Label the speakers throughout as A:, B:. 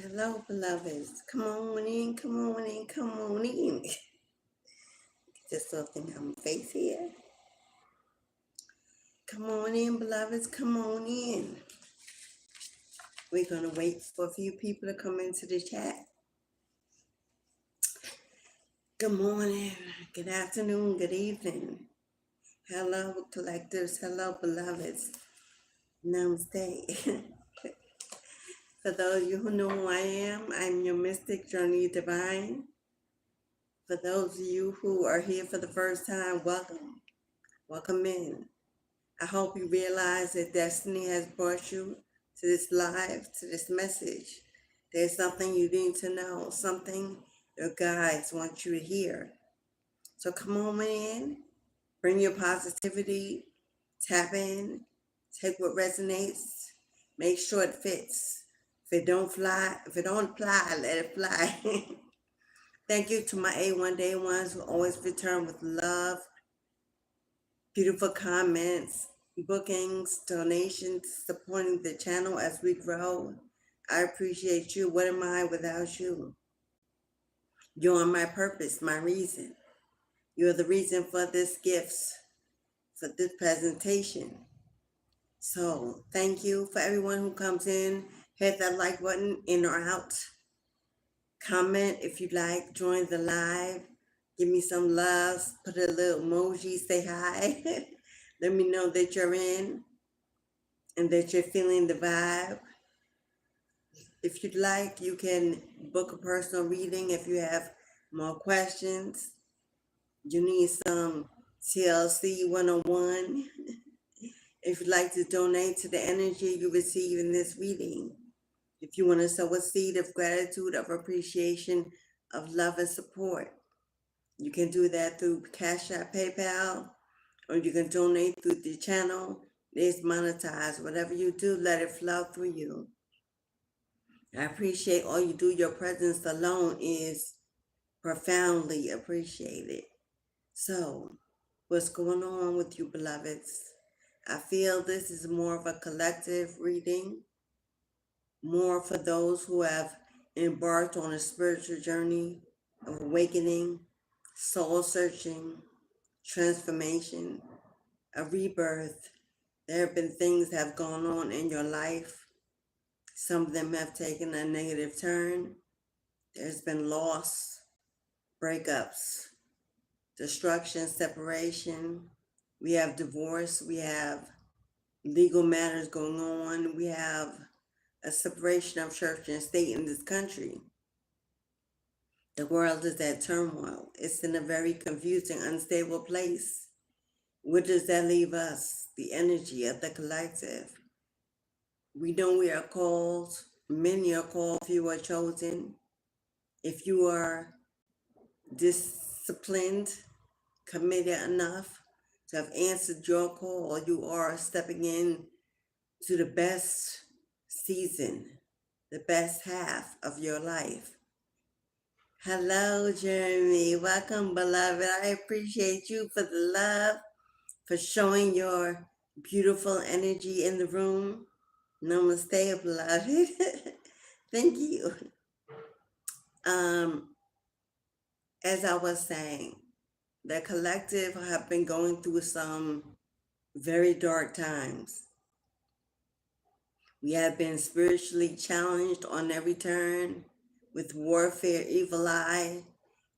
A: Hello, beloveds. Come on in, come on in, come on in. Get this little thing on my face here. Come on in, beloveds. Come on in. We're going to wait for a few people to come into the chat. Good morning, good afternoon, good evening. Hello, collectives. Hello, beloveds. Namaste. For those of you who know who I am, I'm your mystic journey divine. For those of you who are here for the first time, welcome. Welcome in. I hope you realize that destiny has brought you to this live, to this message. There's something you need to know, something your guides want you to hear. So come on in, bring your positivity, tap in, take what resonates, make sure it fits. If it don't apply, let it fly. Thank you to my A1 Day ones who always return with love, beautiful comments, bookings, donations, supporting the channel as we grow. I appreciate you. What am I without you? You are my purpose, my reason. You're the reason for this gifts, for this presentation. So thank you for everyone who comes in. Hit that like button, in or out. Comment if you like, join the live. Give me some loves, put a little emoji, say hi. Let me know that you're in and that you're feeling the vibe. If you'd like, you can book a personal reading if you have more questions. You need some TLC 101. If you'd like to donate to the energy you receive in this reading. If you want to sow a seed of gratitude, of appreciation, of love and support, you can do that through Cashapp, PayPal, or you can donate through the channel. It's monetized. Whatever you do, let it flow through you. I appreciate all you do. Your presence alone is profoundly appreciated. So, what's going on with you, beloveds? I feel this is more of a collective reading, more for those who have embarked on a spiritual journey of awakening, soul searching, transformation, a rebirth. There have been things that have gone on in your life. Some of them have taken a negative turn. There's been loss, breakups, destruction, separation. We have divorce. We have legal matters going on. We have a separation of church and state in this country. The world is at turmoil. It's in a very confusing, unstable place. Where does that leave us? The energy of the collective. We know we are called, many are called, few are chosen. If you are disciplined, committed enough to have answered your call, you are stepping in to the best season, the best half of your life. Hello, Jeremy. Welcome, beloved. I appreciate you for the love, for showing your beautiful energy in the room. Namaste, beloved. Thank you. As I was saying, the collective have been going through some very dark times. We have been spiritually challenged on every turn with warfare, evil eye.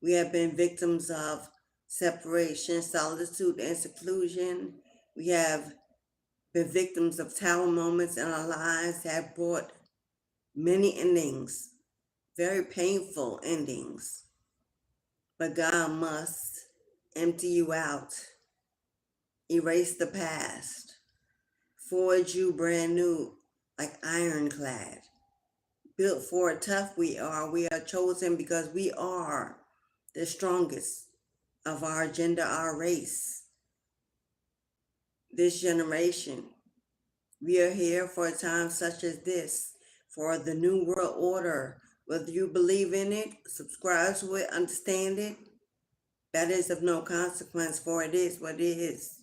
A: We have been victims of separation, solitude, and seclusion. We have been victims of tower moments in our lives that have brought many endings, very painful endings. But God must empty you out, erase the past, forge you brand new like ironclad. Built for tough we are. We are chosen because we are the strongest of our gender, our race. This generation, we are here for a time such as this, for the new world order. Whether you believe in it, subscribe to it, understand it, that is of no consequence, for it is what it is,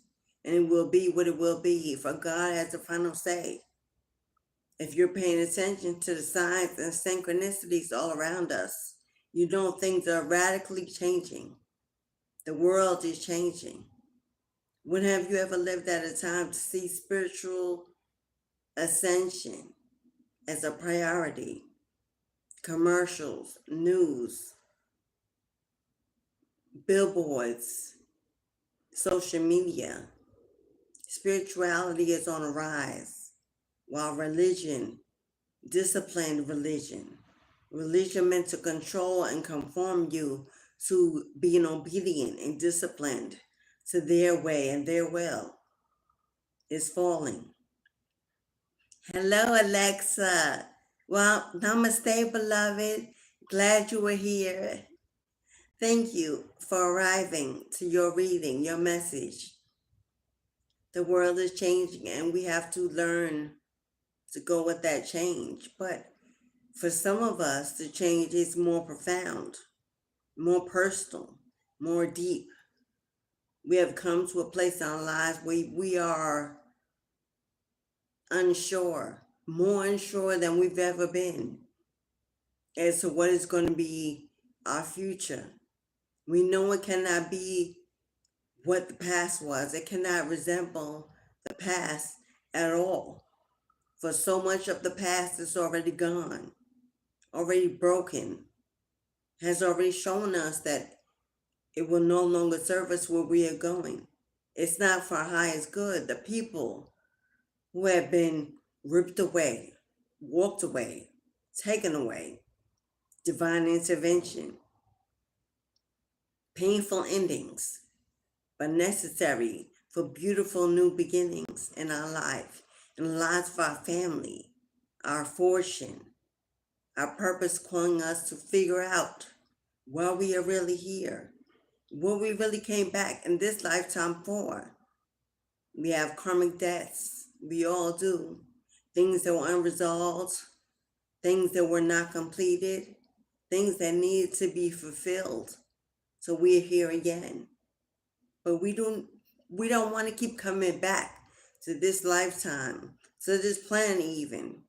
A: and it will be what it will be, for God has the final say. If you're paying attention to the signs and synchronicities all around us, you know things are radically changing. The world is changing. When have you ever lived at a time to see spiritual ascension as a priority? Commercials, news, billboards, social media. Spirituality is on a rise, while disciplined religion meant to control and conform you to being obedient and disciplined to their way and their will, is falling. Hello, Alexa. Well, namaste, beloved. Glad you were here. Thank you for arriving to your reading, your message. The world is changing and we have to learn to go with that change. But for some of us, the change is more profound, more personal, more deep. We have come to a place in our lives where we are unsure, more unsure than we've ever been as to what is going to be our future. We know it cannot be what the past was. It cannot resemble the past at all. For so much of the past is already gone, already broken, has already shown us that it will no longer serve us where we are going. It's not for our highest good. The people who have been ripped away, walked away, taken away, divine intervention, painful endings, but necessary for beautiful new beginnings in our life, in the lives of our family, our fortune, our purpose calling us to figure out why we are really here, what we really came back in this lifetime for. We have karmic debts. We all do. Things that were unresolved, things that were not completed, things that needed to be fulfilled. So we're here again. But we don't want to keep coming back to this lifetime, to this planet even,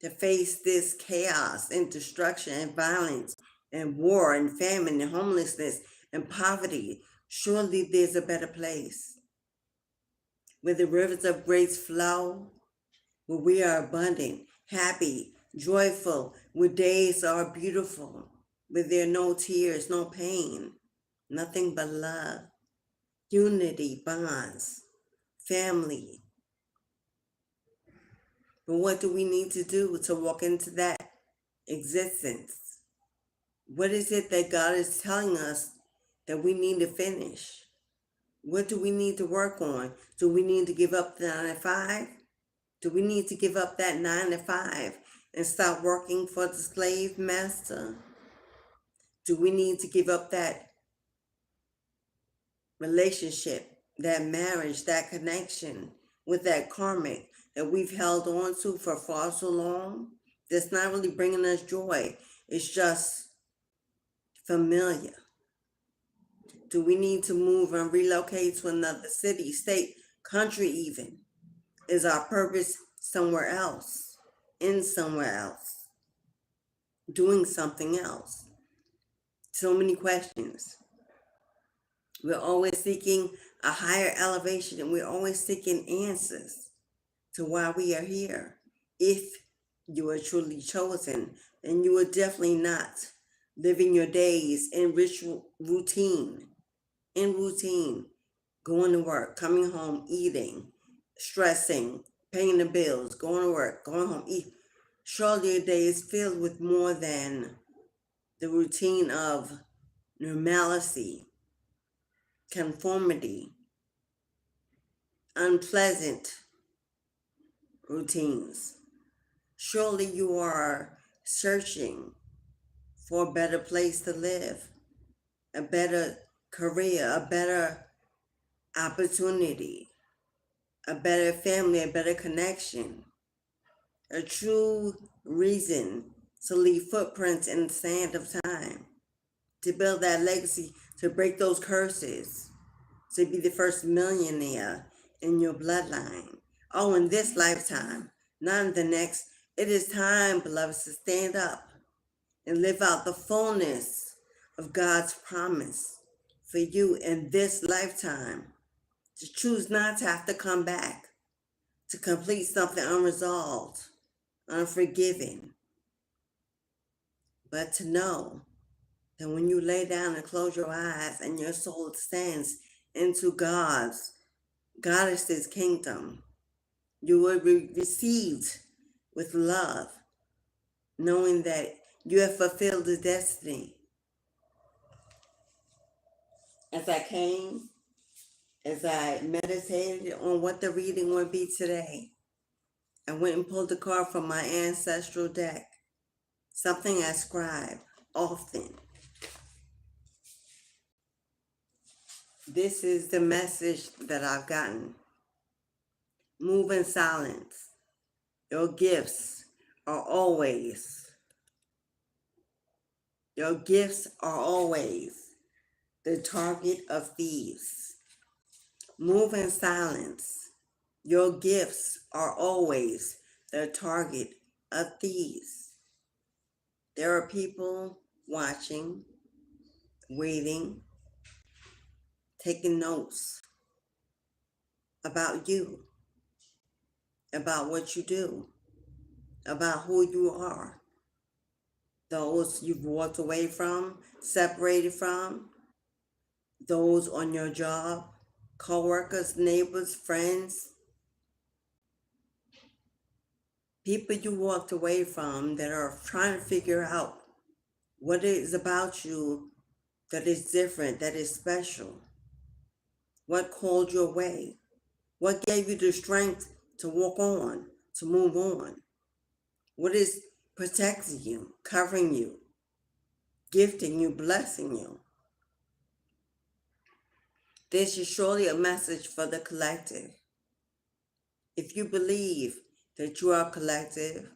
A: to face this chaos and destruction and violence and war and famine and homelessness and poverty. Surely there's a better place where the rivers of grace flow, where we are abundant, happy, joyful, where days are beautiful, where there are no tears, no pain, nothing but love, unity, bonds, family. But what do we need to do to walk into that existence? What is it that God is telling us that we need to finish? What do we need to work on? Do we need to give up the 9 to 5? Do we need to give up that 9 to 5 and stop working for the slave master? Do we need to give up that relationship, that marriage, that connection with that karmic that we've held on to for far so long? That's not really bringing us joy. It's just familiar. Do we need to move and relocate to another city, state, country even? Is our purpose somewhere else, in somewhere else, doing something else? So many questions. We're always seeking a higher elevation and we're always seeking answers to why we are here. If you are truly chosen, then you are definitely not living your days in ritual routine, going to work, coming home, eating, stressing, paying the bills, going to work, going home, eat. Surely your day is filled with more than the routine of normalcy, conformity, unpleasant routines. Surely you are searching for a better place to live, a better career, a better opportunity, a better family, a better connection, a true reason to leave footprints in the sand of time, to build that legacy, to break those curses, to be the first millionaire in your bloodline. Oh, in this lifetime, not in the next, It is time, beloveds, to stand up and live out the fullness of God's promise for you in this lifetime. To choose not to have to come back, to complete something unresolved, unforgiven, but to know that when you lay down and close your eyes and your soul descends into Goddess's kingdom, you will be received with love, knowing that you have fulfilled the destiny. As I meditated on what the reading would be today, I went and pulled a card from my ancestral deck, something I scribe often. This is the message that I've gotten. Move in silence. Your gifts are always the target of thieves. Move in silence. Your gifts are always the target of thieves. There are people watching, waiting, taking notes about you, about what you do, about who you are. Those you've walked away from, separated from, those on your job, co-workers, neighbors, friends, people you walked away from that are trying to figure out what it is about you that is different, that is special. What called you away? What gave you the strength to walk on, to move on? What is protecting you, covering you, gifting you, blessing you? This is surely a message for the collective. If you believe that you are collective,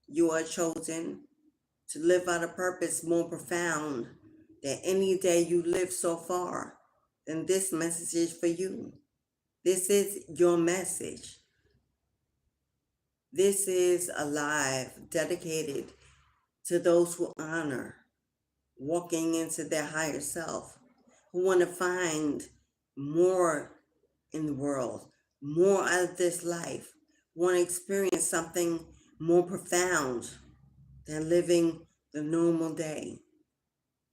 A: you are chosen to live out a purpose more profound than any day you lived so far, then this message is for you. This is your message. This is a live dedicated to those who honor walking into their higher self, who want to find more in the world, more out of this life, want to experience something more profound than living the normal day,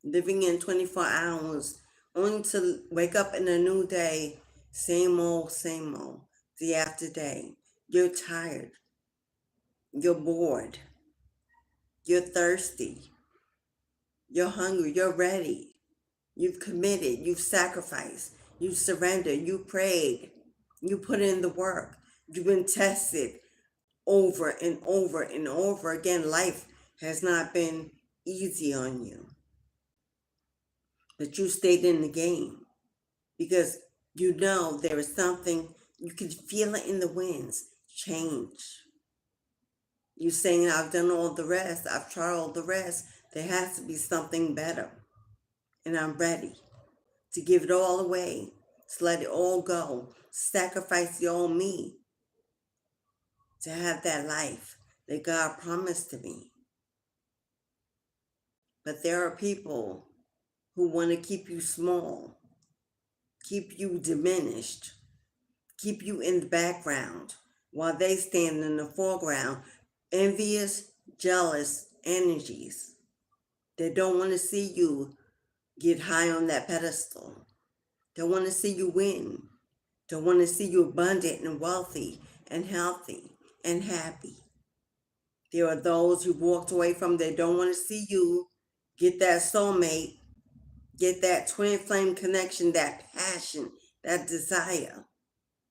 A: living in 24 hours, only to wake up in a new day, same old, day after day. You're tired, you're bored, you're thirsty, you're hungry, you're ready. You've committed, you've sacrificed, you've surrendered, you prayed, you put in the work, you've been tested over and over and over again. Life has not been easy on you, but you stayed in the game because you know there is something, you can feel it in the winds, change. You're saying, I've done all the rest, I've tried all the rest, there has to be something better, and I'm ready to give it all away, to let it all go, sacrifice the old me, to have that life that God promised to me. But there are people who want to keep you small, keep you diminished, keep you in the background while they stand in the foreground, envious, jealous energies. They don't want to see you get high on that pedestal. They want to see you win. They want to see you abundant and wealthy and healthy and happy. There are those who walked away from, they don't want to see you get that soulmate, get that twin flame connection, that passion, that desire.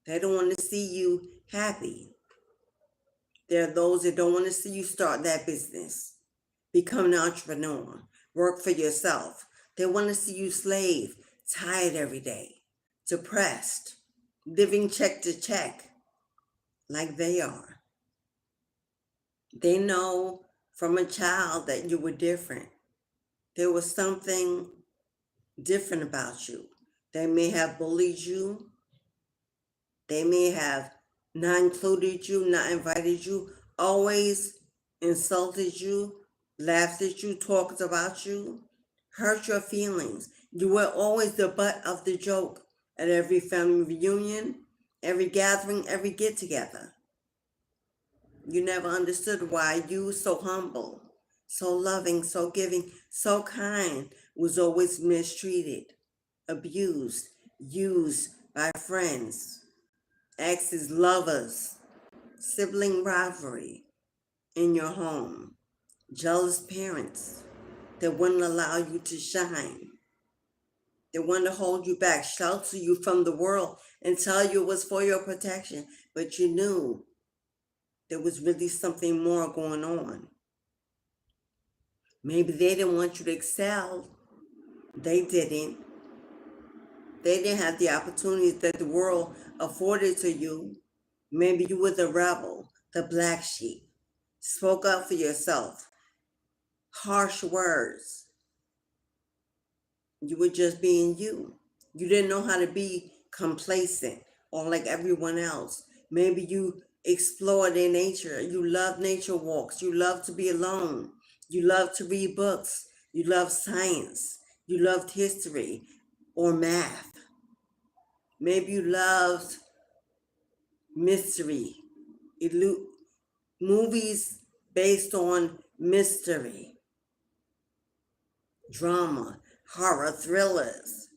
A: They don't want to see you happy. There are those that don't want to see you start that business, become an entrepreneur, work for yourself. They want to see you slave, tired every day, depressed, living check to check like they are. They know from a child that you were different. There was something different about you. They may have bullied you. They may have not included you, not invited you, always insulted you, laughed at you, talked about you, hurt your feelings. You were always the butt of the joke at every family reunion, every gathering, every get together. You never understood why you, so humble, so loving, so giving, so kind, was always mistreated, abused, used by friends, exes, lovers, sibling rivalry in your home, jealous parents that wouldn't allow you to shine, that wanted to hold you back, shelter you from the world, and tell you it was for your protection, but you knew there was really something more going on. Maybe they didn't want you to excel. They didn't. They didn't have the opportunities that the world afforded to you. Maybe you were the rebel, the black sheep. Spoke up for yourself. Harsh words. You were just being you. You didn't know how to be complacent or like everyone else. Maybe you explored their nature. You love nature walks. You love to be alone. You love to read books. You love science. You loved history or math. Maybe you loved mystery. Movies based on mystery, drama, horror, thrillers.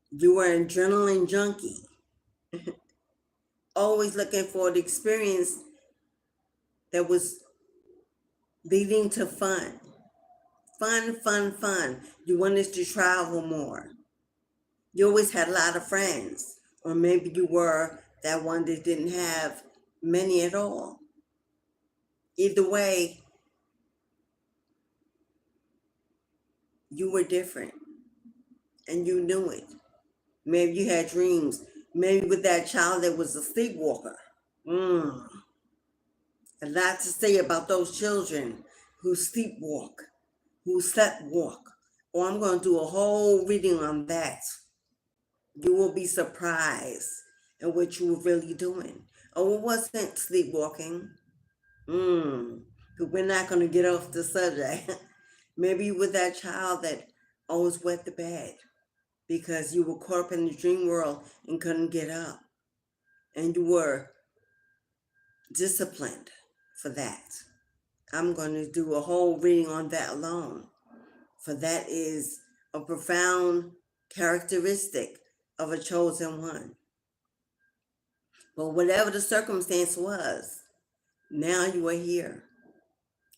A: You were an adrenaline junkie. Always looking for the experience that was leading to fun. Fun, fun, fun. You wanted to travel more. You always had a lot of friends. Or maybe you were that one that didn't have many at all. Either way, you were different. And you knew it. Maybe you had dreams. Maybe with that child that was a sleepwalker. A lot to say about those children who sleepwalk, who sleptwalk. Or I'm going to do a whole reading on that. You will be surprised at what you were really doing. Oh, it wasn't sleepwalking. But we're not going to get off the subject. Maybe you were that child that always wet the bed because you were caught up in the dream world and couldn't get up. And you were disciplined for that. I'm going to do a whole reading on that alone. For that is a profound characteristic of a chosen one. But whatever the circumstance was, now you are here.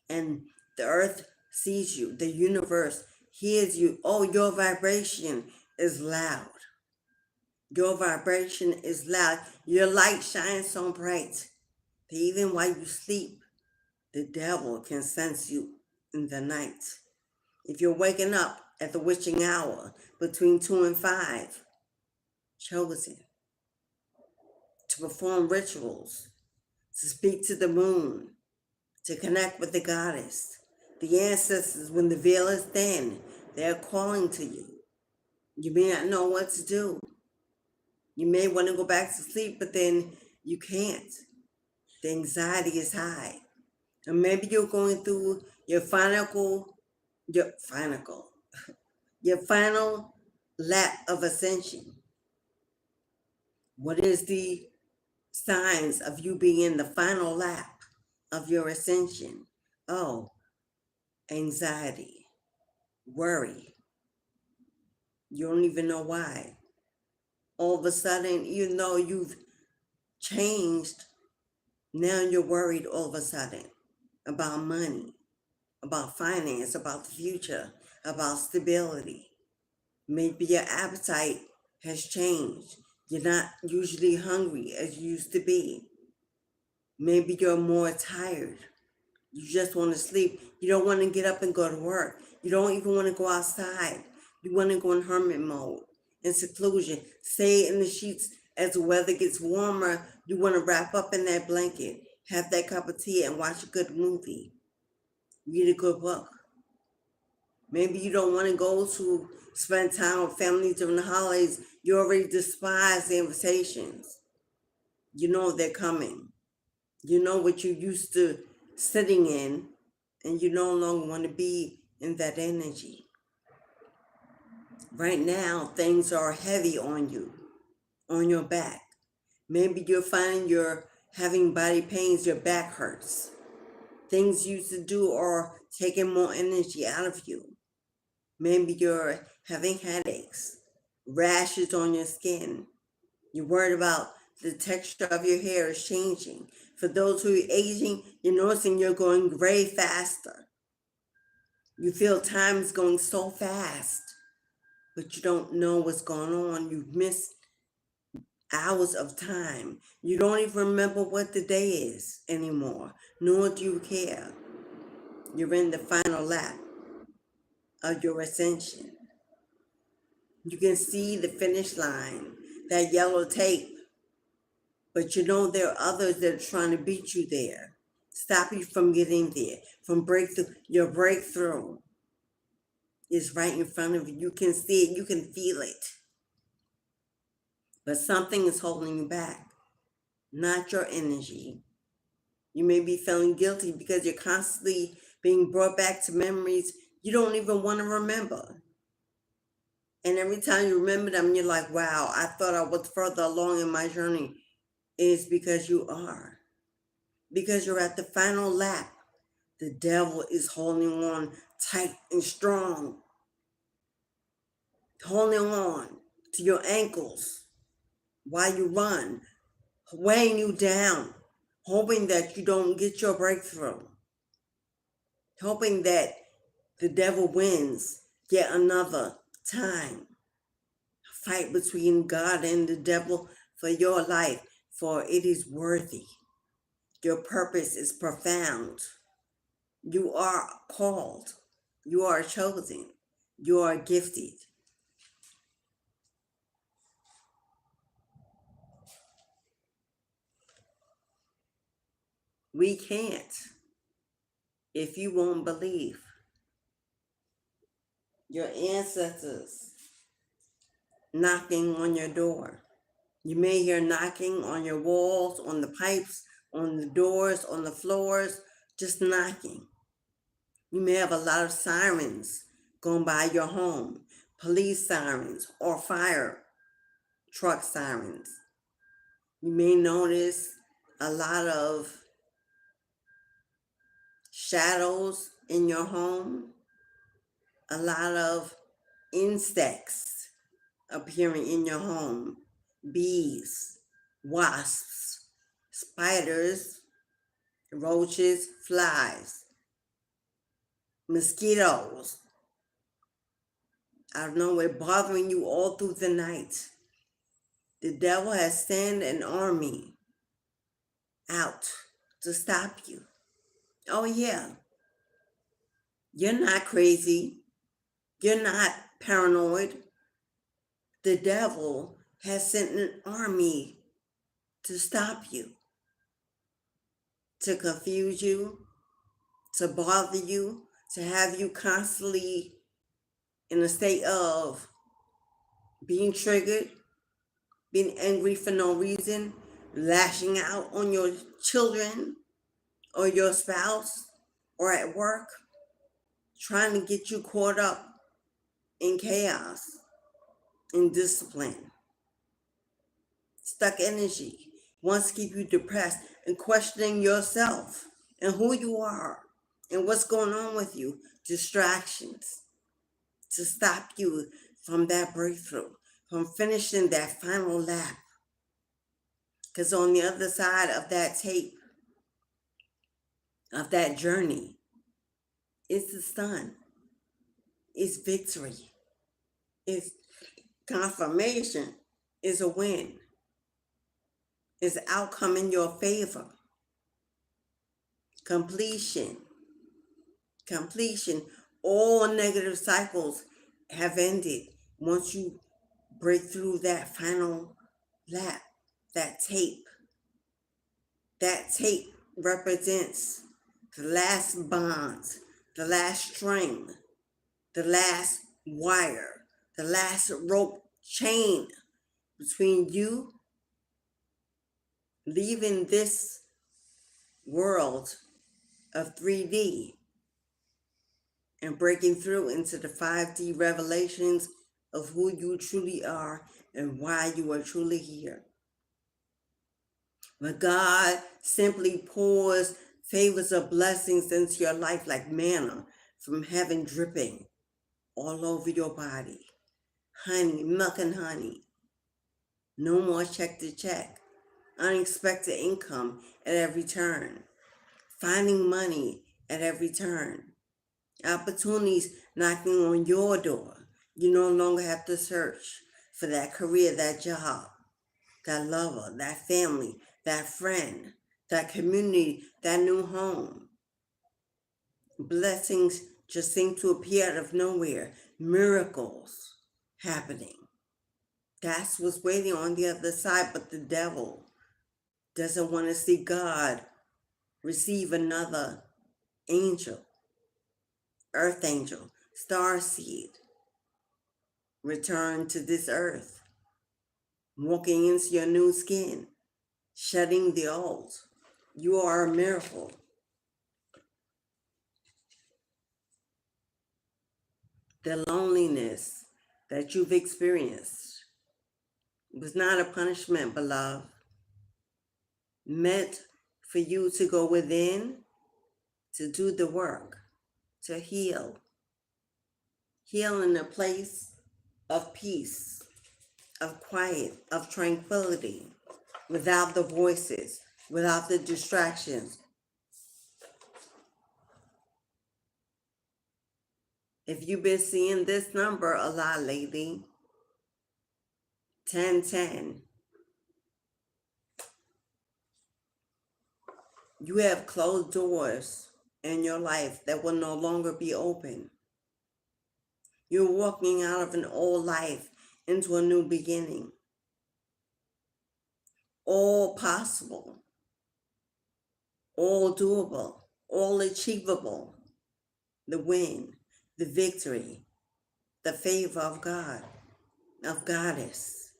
A: And the earth sees you. The universe hears you. Oh, your vibration is loud. Your vibration is loud. Your light shines so bright that even while you sleep, the devil can sense you in the night. If you're waking up at the witching hour between 2 and 5, chosen to perform rituals, to speak to the moon, to connect with the goddess, the ancestors, when the veil is thin, they're calling to you. You may not know what to do. You may want to go back to sleep, but then you can't. The anxiety is high. And maybe you're going through your final lap of ascension. What is the signs of you being in the final lap of your ascension? Oh, anxiety, worry. You don't even know why. All of a sudden, even though you've changed, now you're worried all of a sudden about money, about finance, about the future, about stability. Maybe your appetite has changed. You're not usually hungry as you used to be. Maybe you're more tired. You just want to sleep. You don't want to get up and go to work. You don't even want to go outside. You want to go in hermit mode, in seclusion. Stay in the sheets as the weather gets warmer. You want to wrap up in that blanket, have that cup of tea, and watch a good movie. Read a good book. Maybe you don't want to go to spend time with family during the holidays. You already despise the invitations. You know they're coming. You know what you're used to sitting in and you no longer want to be in that energy. Right now, things are heavy on you, on your back. Maybe you're finding you're having body pains, your back hurts. Things you used to do are taking more energy out of you. Maybe you're having headaches, rashes on your skin. You're worried about the texture of your hair is changing. For those who are aging, you're noticing you're going gray faster. You feel time is going so fast, but you don't know what's going on. You've missed hours of time. You don't even remember what the day is anymore, nor do you care. You're in the final lap of your ascension. You can see the finish line, that yellow tape, but you know there are others that are trying to beat you there, stop you from getting there, from breakthrough. Your breakthrough is right in front of you. You can see it, you can feel it, but something is holding you back, not your energy. You may be feeling guilty because you're constantly being brought back to memories you don't even want to remember. And every time you remember them, you're like, wow, I thought I was further along in my journey. It's because you are. Because you're at the final lap. The devil is holding on tight and strong, holding on to your ankles while you run, weighing you down, hoping that you don't get your breakthrough, hoping that the devil wins yet another time. A fight between God and the devil for your life, for it is worthy. Your purpose is profound. You are called. You are chosen. You are gifted. We can't if you won't believe. Your ancestors knocking on your door. You may hear knocking on your walls, on the pipes, on the doors, on the floors, just knocking. You may have a lot of sirens going by your home, police sirens or fire truck sirens. You may notice a lot of shadows in your home, a lot of insects appearing in your home, bees, wasps, spiders, roaches, flies, mosquitoes. I don't know, we're bothering you all through the night. The devil has sent an army out to stop you. Oh yeah, you're not crazy. You're not paranoid. The devil has sent an army to stop you, to confuse you, to bother you, to have you constantly in a state of being triggered, being angry for no reason, lashing out on your children or your spouse or at work, trying to get you caught up in chaos, in discipline. Stuck energy wants to keep you depressed and questioning yourself and who you are and what's going on with you. Distractions to stop you from that breakthrough, from finishing that final lap. Because on the other side of that tape, of that journey, it's the sun, it's victory, it's confirmation, it's a win, it's outcome in your favor. Completion. All negative cycles have ended once you break through that final lap, that tape. That tape represents the last bond, the last string, the last wire, the last rope chain between you leaving this world of 3D and breaking through into the 5D revelations of who you truly are and why you are truly here. But God simply pours favors of blessings into your life like manna from heaven dripping all over your body. Honey, milk and honey. No more check to check. Unexpected income at every turn. Finding money at every turn. Opportunities knocking on your door. You no longer have to search for that career, that job, that lover, that family, that friend, that community, that new home. Blessings just seem to appear out of nowhere. Miracles happening. That's what's waiting on the other side, but the devil doesn't want to see God receive another angel, earth angel, star seed, return to this earth, walking into your new skin, shedding the old. You are a miracle. The loneliness that you've experienced was not a punishment, beloved, meant for you to go within, to do the work, to heal. Heal in a place of peace, of quiet, of tranquility, without the voices, without the distractions. If you've been seeing this number a lot lately, 1010, you have closed doors in your life that will no longer be open. You're walking out of an old life into a new beginning. All possible, all doable, all achievable. The win, the victory, the favor of God, of Goddess.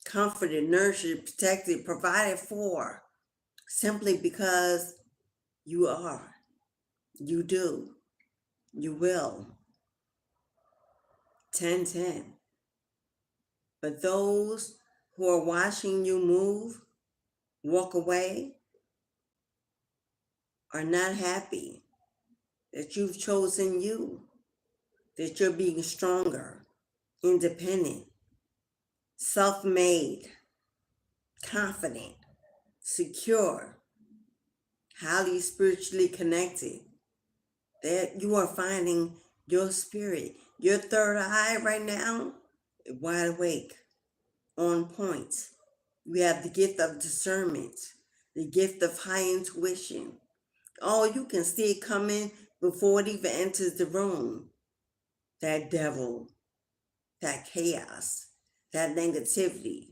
A: Comforted, nurtured, protected, provided for, simply because you are, you do, you will. 1010. But those who are watching you move, walk away, are not happy that you've chosen you, that you're being stronger, independent, self-made, confident, secure, highly spiritually connected, that you are finding your spirit, your third eye right now, wide awake, on point. You have the gift of discernment, the gift of high intuition. Oh, you can see it coming before it even enters the room. That devil, that chaos, that negativity,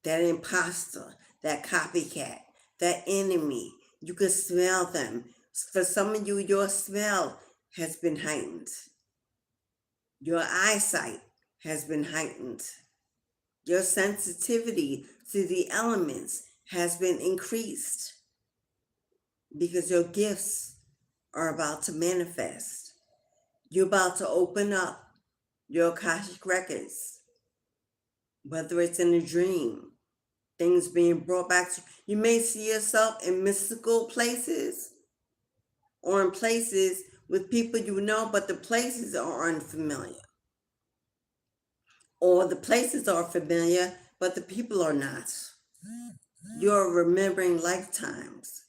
A: that imposter, that copycat, that enemy. You can smell them. For some of you, your smell has been heightened. Your eyesight has been heightened. Your sensitivity to the elements has been increased because your gifts are about to manifest. You're about to open up your Akashic records, whether it's in a dream, things being brought back to you. You may see yourself in mystical places or in places with people you know, but the places are unfamiliar. Or the places are familiar, but the people are not. You're remembering lifetimes,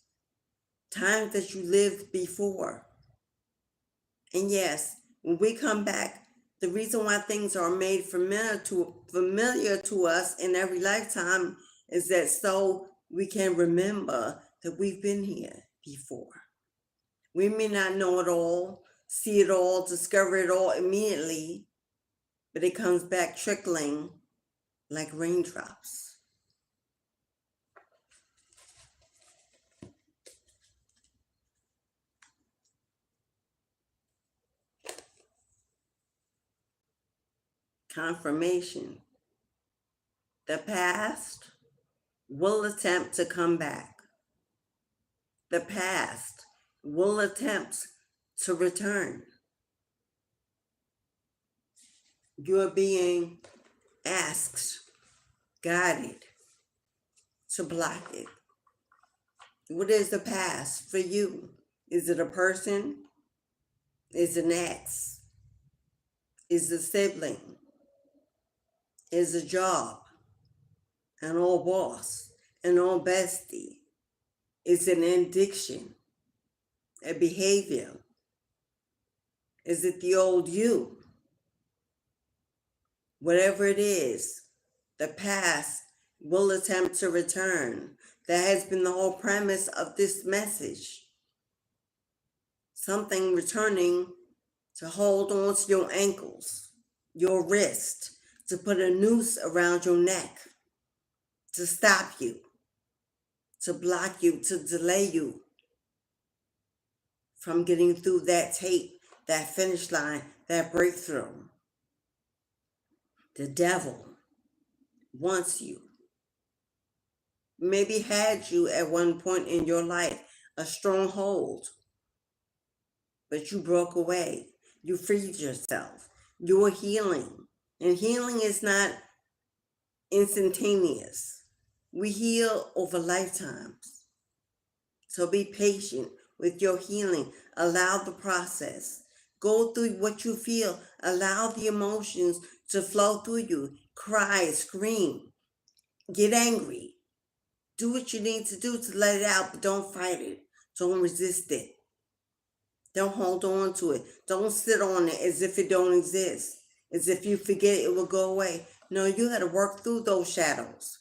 A: times that you lived before. And yes, when we come back, the reason why things are made familiar to us in every lifetime is that so we can remember that we've been here before. We may not know it all, see it all, discover it all immediately, but it comes back trickling like raindrops. Confirmation. The past will attempt to come back. The past will attempt to return. You are being asked, guided to block it. What is the past for you? Is it a person? Is it an ex? Is it a sibling? Is it a job? An old boss? An old bestie? Is it an addiction? A behavior? Is it the old you? Whatever it is, the past will attempt to return. That has been the whole premise of this message. Something returning to hold on to your ankles, your wrist, to put a noose around your neck, to stop you, to block you, to delay you from getting through that tape, that finish line, that breakthrough. The devil wants you. Maybe had you at one point in your life, a stronghold, but you broke away. You freed yourself. You were healing. And healing is not instantaneous. We heal over lifetimes. So be patient with your healing. Allow the process. Go through what you feel. Allow the emotions to flow through you. Cry, scream, get angry. Do what you need to do to let it out, but don't fight it. Don't resist it. Don't hold on to it. Don't sit on it as if it don't exist, as if you forget it will go away. No, you got to work through those shadows.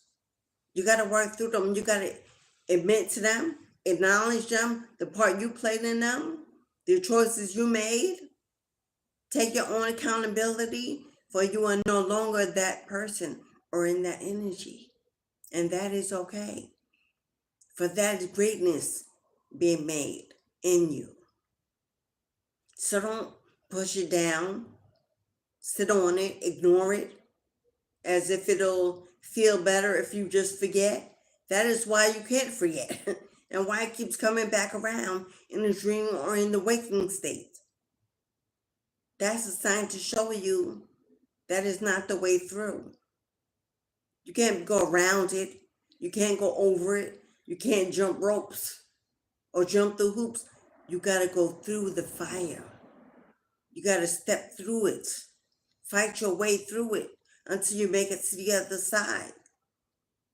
A: You got to work through them. You got to admit to them, acknowledge them, the part you played in them, the choices you made. Take your own accountability, for you are no longer that person or in that energy. And that is okay. For that is greatness being made in you. So don't push it down, sit on it, ignore it, as if it'll feel better if you just forget. That is why you can't forget, and why it keeps coming back around in the dream or in the waking state. That's a sign to show you that is not the way through. You can't go around it. You can't go over it. You can't jump ropes or jump through hoops. You got to go through the fire. You got to step through it. Fight your way through it until you make it to the other side.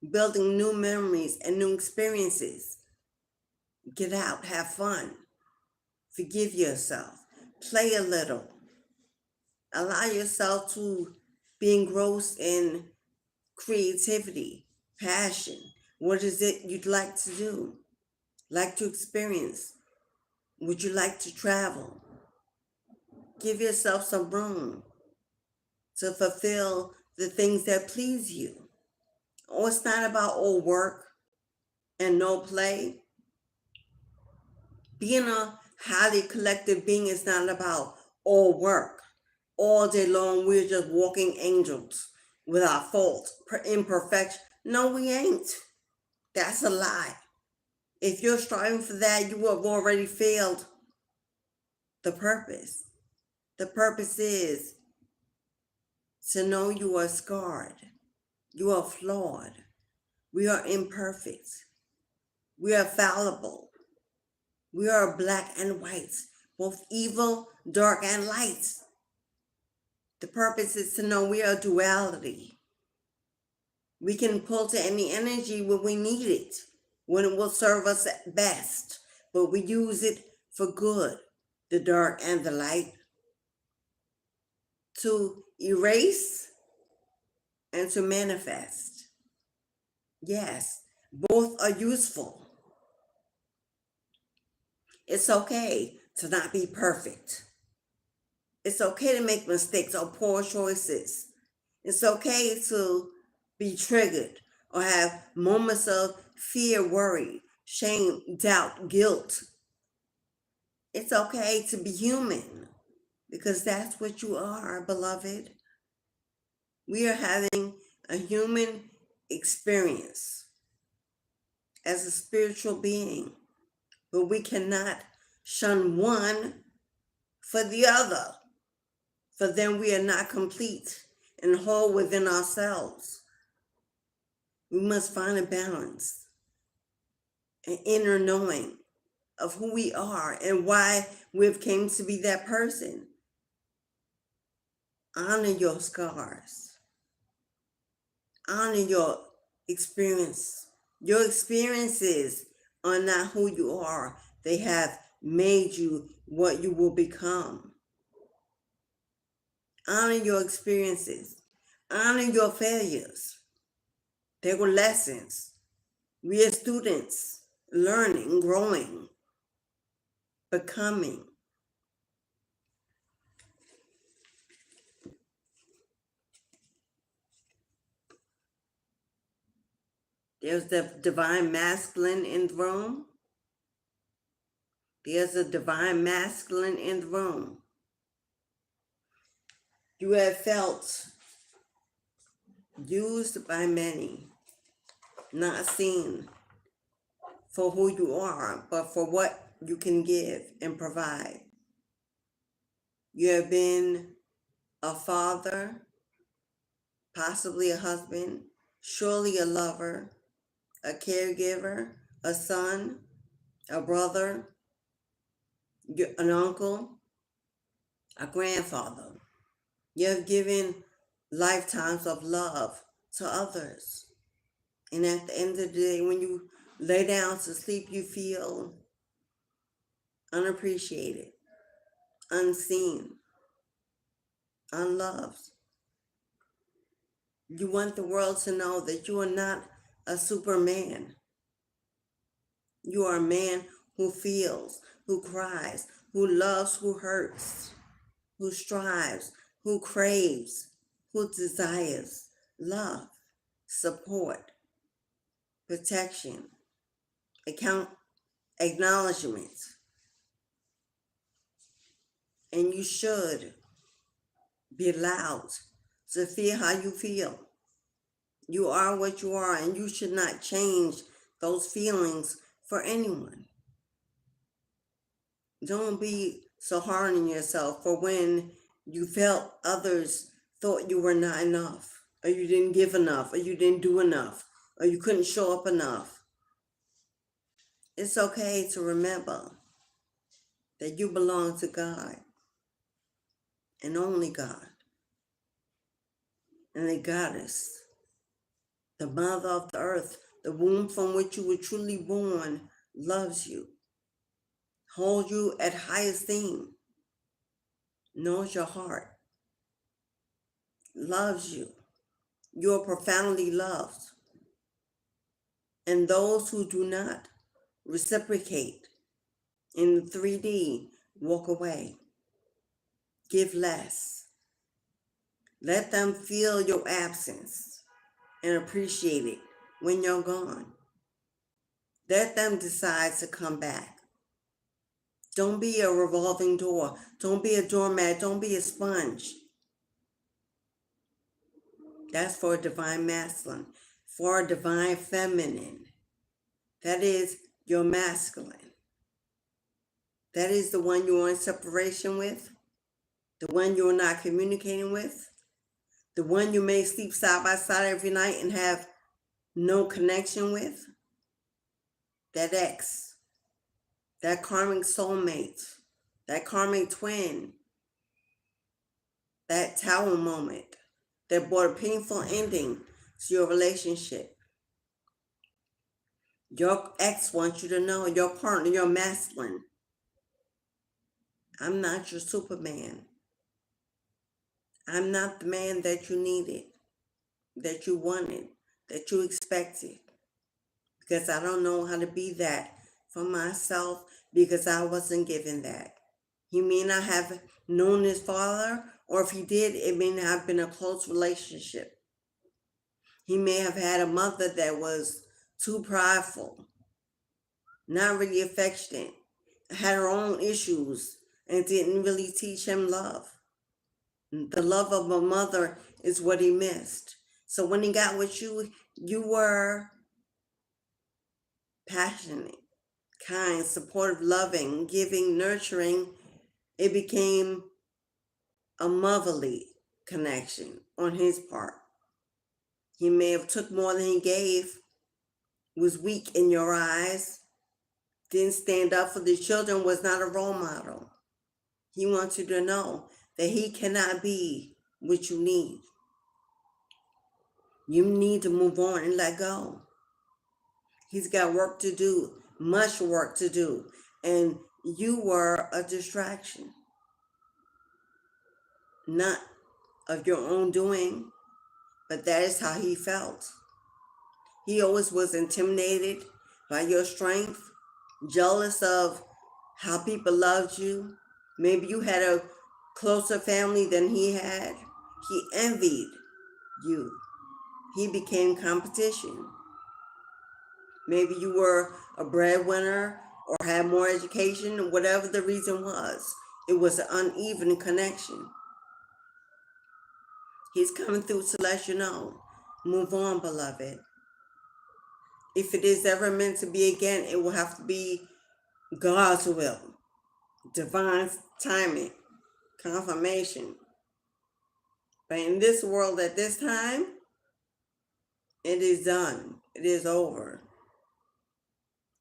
A: Building new memories and new experiences. Get out, have fun. Forgive yourself. Play a little. Allow yourself to be engrossed in creativity, passion. What is it you'd like to do? Like to experience? Would you like to travel? Give yourself some room to fulfill the things that please you. Oh, it's not about all work and no play. Being a highly collective being is not about all work. All day long, we're just walking angels with our faults, imperfection. No, we ain't. That's a lie. If you're striving for that, you have already failed the purpose. The purpose is to know you are scarred. You are flawed. We are imperfect. We are fallible. We are black and white, both evil, dark, and light. The purpose is to know we are duality. We can pull to any energy when we need it, when it will serve us best, but we use it for good, the dark and the light, to erase and to manifest. Yes, both are useful. It's okay to not be perfect. It's okay to make mistakes or poor choices. It's okay to be triggered or have moments of fear, worry, shame, doubt, guilt. It's okay to be human, because that's what you are, beloved. We are having a human experience as a spiritual being, but we cannot shun one for the other. For then we are not complete and whole within ourselves. We must find a balance, an inner knowing of who we are and why we've came to be that person. Honor your scars. Honor your experience. Your experiences are not who you are. They have made you what you will become. Honor your experiences. Honor your failures. They were lessons. We are students, learning, growing, becoming. There's the divine masculine in the room. There's a divine masculine in the room. You have felt used by many, not seen for who you are, but for what you can give and provide. You have been a father, possibly a husband, surely a lover, a caregiver, a son, a brother, an uncle, a grandfather. You have given lifetimes of love to others. And at the end of the day, when you lay down to sleep, you feel unappreciated, unseen, unloved. You want the world to know that you are not a superman. You are a man who feels, who cries, who loves, who hurts, who strives, who craves, who desires love, support, protection, acknowledgement. And you should be allowed to feel how you feel. You are what you are, and you should not change those feelings for anyone. Don't be so hard on yourself for when you felt others thought you were not enough, or you didn't give enough, or you didn't do enough, or you couldn't show up enough. It's okay to remember that you belong to God and only God. And the goddess, the mother of the earth, the womb from which you were truly born, loves you, holds you at high esteem, knows your heart, loves you. You are profoundly loved. And those who do not reciprocate in 3D, walk away, give less. Let them feel your absence and appreciate it when you're gone. Let them decide to come back. Don't be a revolving door. Don't be a doormat. Don't be a sponge. That's for a divine masculine. For a divine feminine. That is your masculine. That is the one you're in separation with. The one you're not communicating with. The one you may sleep side by side every night and have no connection with. That ex. That karmic soulmate. That karmic twin. That tower moment that brought a painful ending to your relationship. Your ex wants you to know, your partner, your masculine, I'm not your Superman. I'm not the man that you needed, that you wanted, that you expected. Because I don't know how to be that for myself, because I wasn't given that. He may not have known his father, or if he did, it may not have been a close relationship. He may have had a mother that was too prideful, not really affectionate, had her own issues, and didn't really teach him love. The love of a mother is what he missed. So when he got with you, you were passionate, kind, supportive, loving, giving, nurturing, It became a motherly connection on his part. He may have took more than he gave, was weak in your eyes, didn't stand up for the children, was not a role model. He wants you to know that he cannot be what you need. You need to move on and let go. He's got work to do, much work to do. And you were a distraction, not of your own doing, but that is how he felt. He always was intimidated by your strength, jealous of how people loved you. Maybe you had a closer family than he had. He envied you. He became competition. Maybe you were a breadwinner or had more education, whatever the reason was. It was an uneven connection. He's coming through to let you know. Move on, beloved. If it is ever meant to be again, it will have to be God's will, divine timing, confirmation. But in this world at this time, it is done. It is over.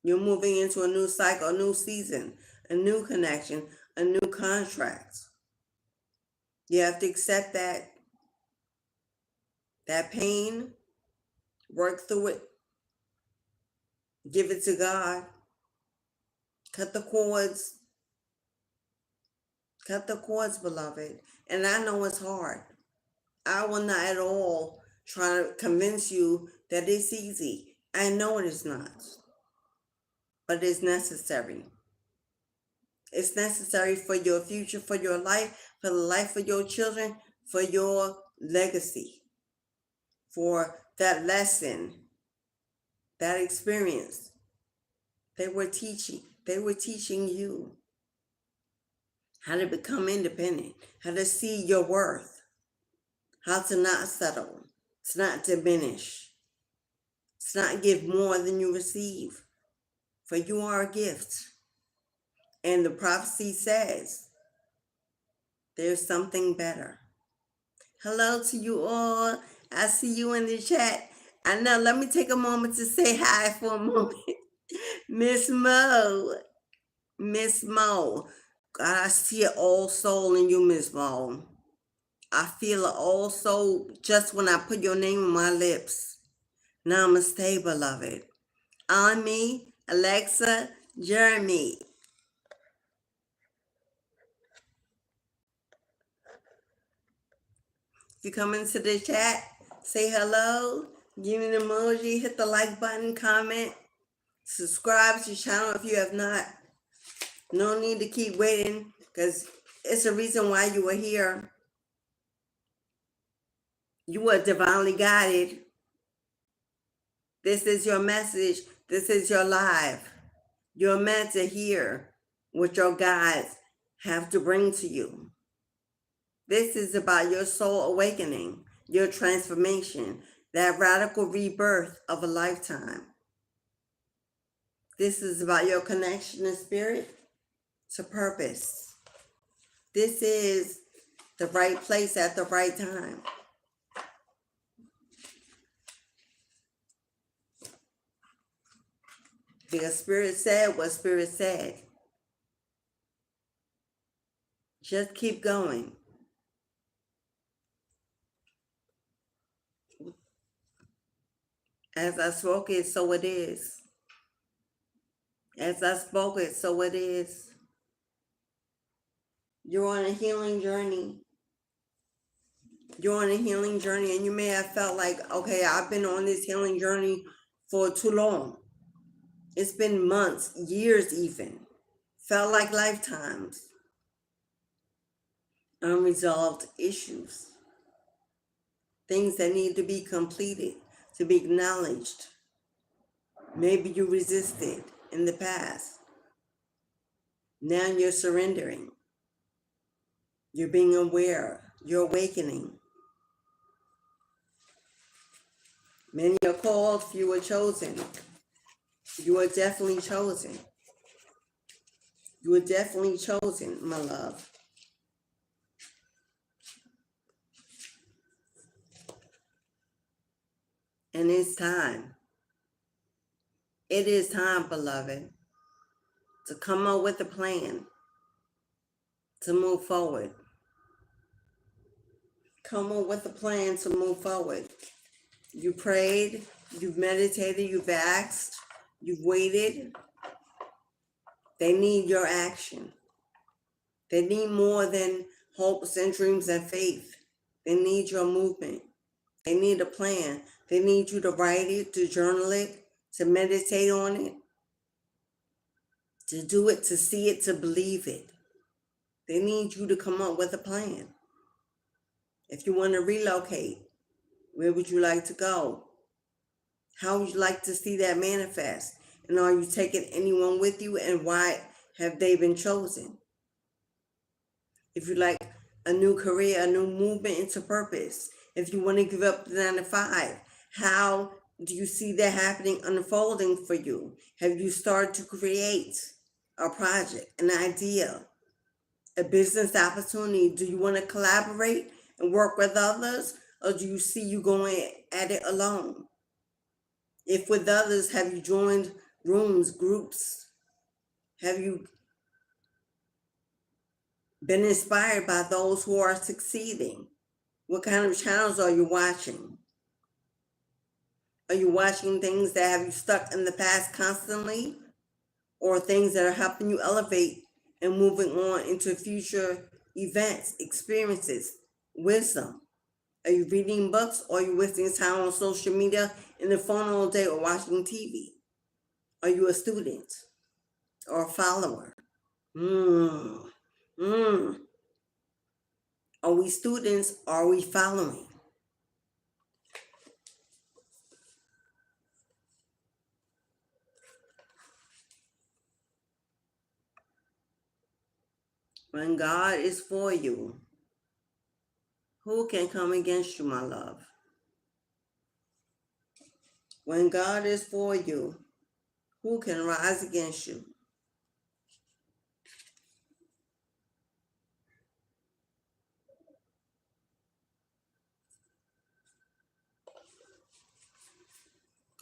A: You're moving into a new cycle, a new season, a new connection, a new contract. You have to accept that pain, work through it, give it to God, cut the cords, beloved. And I know it's hard. I will not at all try to convince you that it's easy. I know it is not. But it's necessary. It's necessary for your future, for your life, for the life of your children, for your legacy, for that lesson, that experience. They were teaching you how to become independent, how to see your worth, how to not settle, to not diminish, to not give more than you receive, for you are a gift. And the prophecy says there's something better. Hello to you all. I see you in the chat. I know, let me take a moment to say hi for a moment. Miss Mo. God, I see an old soul in you, Miss Mo. I feel an old soul just when I put your name on my lips. Namaste, beloved. Ami, Alexa, Jeremy. If you come into the chat, say hello, give me an emoji, hit the like button, comment, subscribe to the channel if you have not. No need to keep waiting, because it's a reason why you are here. You are divinely guided. This is your message. This is your life. You're meant to hear what your guides have to bring to you. This is about your soul awakening, your transformation, that radical rebirth of a lifetime. This is about your connection to spirit, to purpose. This is the right place at the right time. Because Spirit said what Spirit said. Just keep going. As I spoke it, so it is. As I spoke it, so it is. You're on a healing journey. You're on a healing journey, and you may have felt like, okay, I've been on this healing journey for too long. It's been months, years even. Felt like lifetimes. Unresolved issues. Things that need to be completed, to be acknowledged. Maybe you resisted in the past. Now you're surrendering. You're being aware. You're awakening. Many are called, few are chosen. You are definitely chosen. You were definitely chosen, my love. And it's time. It is time, beloved, to come up with a plan to move forward. Come up with a plan to move forward. You prayed, you've meditated, you've asked, you've waited. They need your action. They need more than hopes and dreams and faith. They need your movement. They need a plan. They need you to write it, to journal it, to meditate on it, to do it, to see it, to believe it. They need you to come up with a plan. If you want to relocate, where would you like to go? How would you like to see that manifest? And are you taking anyone with you, and why have they been chosen? If you like a new career, a new movement into purpose, if you want to give up the 9 to 5, how do you see that happening, unfolding for you? Have you started to create a project, an idea, a business opportunity? Do you want to collaborate and work with others, or do you see you going at it alone? If with others, have you joined rooms, groups? Have you been inspired by those who are succeeding? What kind of channels are you watching? Are you watching things that have you stuck in the past constantly, or things that are helping you elevate and moving on into future events, experiences, wisdom? Are you reading books, or are you wasting time on social media, in the phone all day, or watching TV? Are you a student or a follower? Are we students, or are we following? When God is for you, who can come against you, my love? When God is for you, who can rise against you?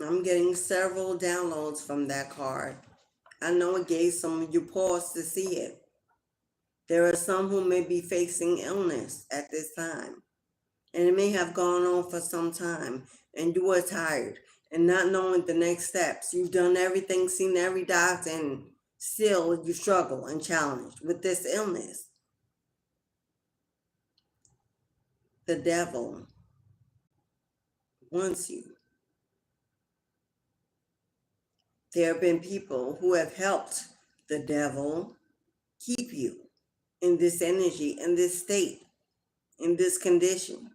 A: I'm getting several downloads from that card. I know it gave some of you pause to see it. There are some who may be facing illness at this time, and it may have gone on for some time, and you are tired and not knowing the next steps. You've done everything, seen every doctor, and still you struggle and challenged with this illness. The devil wants you. There have been people who have helped the devil keep you in this energy, in this state, in this condition.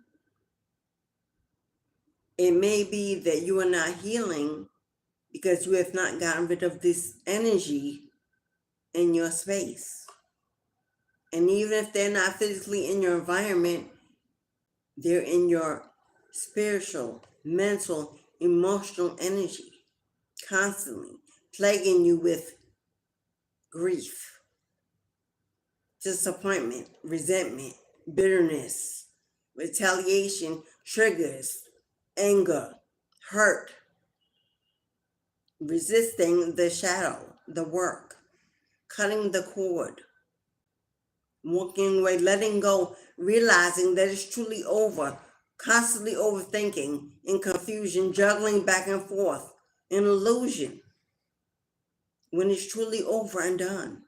A: It may be that you are not healing because you have not gotten rid of this energy in your space. And even if they're not physically in your environment, they're in your spiritual, mental, emotional energy, constantly plaguing you with grief, disappointment, resentment, bitterness, retaliation, triggers, anger, hurt, resisting the shadow, the work, cutting the cord, walking away, letting go, realizing that it's truly over, constantly overthinking, in confusion, juggling back and forth, in illusion, when it's truly over and done.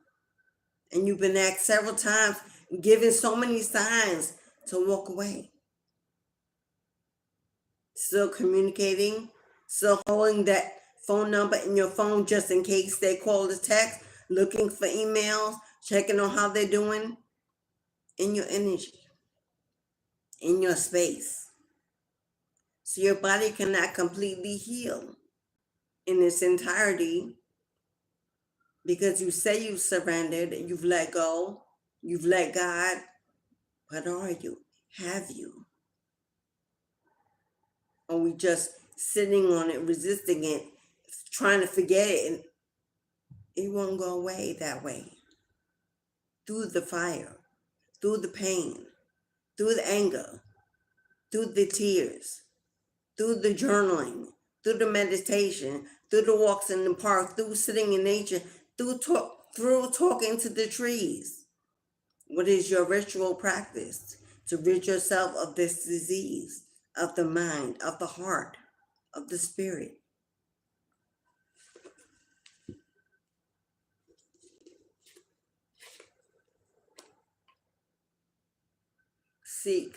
A: And you've been asked several times, given so many signs to walk away. Still communicating, still holding that phone number in your phone just in case they call or text, looking for emails, checking on how they're doing, in your energy, in your space. So your body cannot completely heal in its entirety because you say you've surrendered, you've let go, you've let God, but are you? Have you? Are we just sitting on it, resisting it, trying to forget it, and it won't go away that way? through the fire, through the pain, through the anger, through the tears, through the journaling, through the meditation, through the walks in the park, through sitting in nature, through talking to the trees. What is your ritual practice to rid yourself of this disease, of the mind, of the heart, of the spirit? Seek,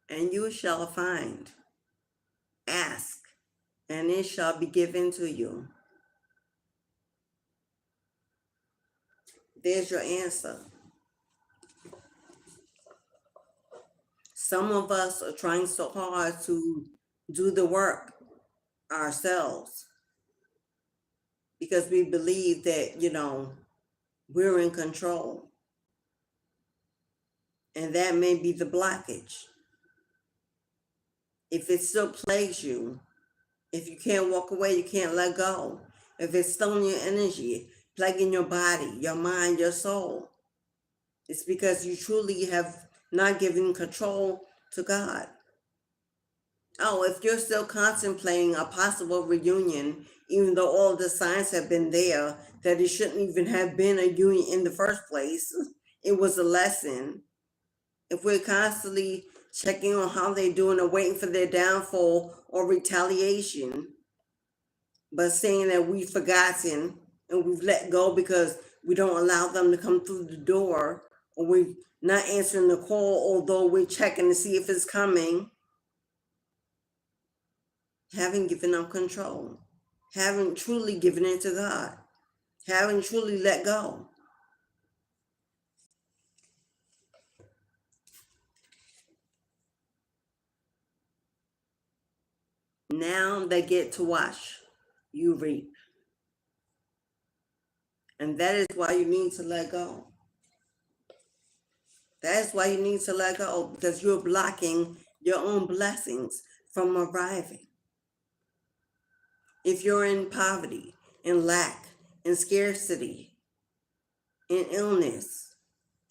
A: and you shall find. Ask, and it shall be given to you. There's your answer. Some of us are trying so hard to do the work ourselves because we believe that, we're in control. And that may be the blockage. If it still plagues you, if you can't walk away, you can't let go. If it's stealing your energy, plaguing your body, your mind, your soul, it's because you truly have not given control to God. Oh, if you're still contemplating a possible reunion, even though all the signs have been there that it shouldn't even have been a union in the first place, it was a lesson. If we're constantly checking on how they're doing or waiting for their downfall or retaliation, but saying that we've forgotten and we've let go because we don't allow them to come through the door, or we're not answering the call, although we're checking to see if it's coming, haven't given up control, haven't truly given it to God, haven't truly let go. Now they get to watch you reap. And that is why you need to let go. That's why you need to let go, because you're blocking your own blessings from arriving. If you're in poverty, in lack, in scarcity, in illness,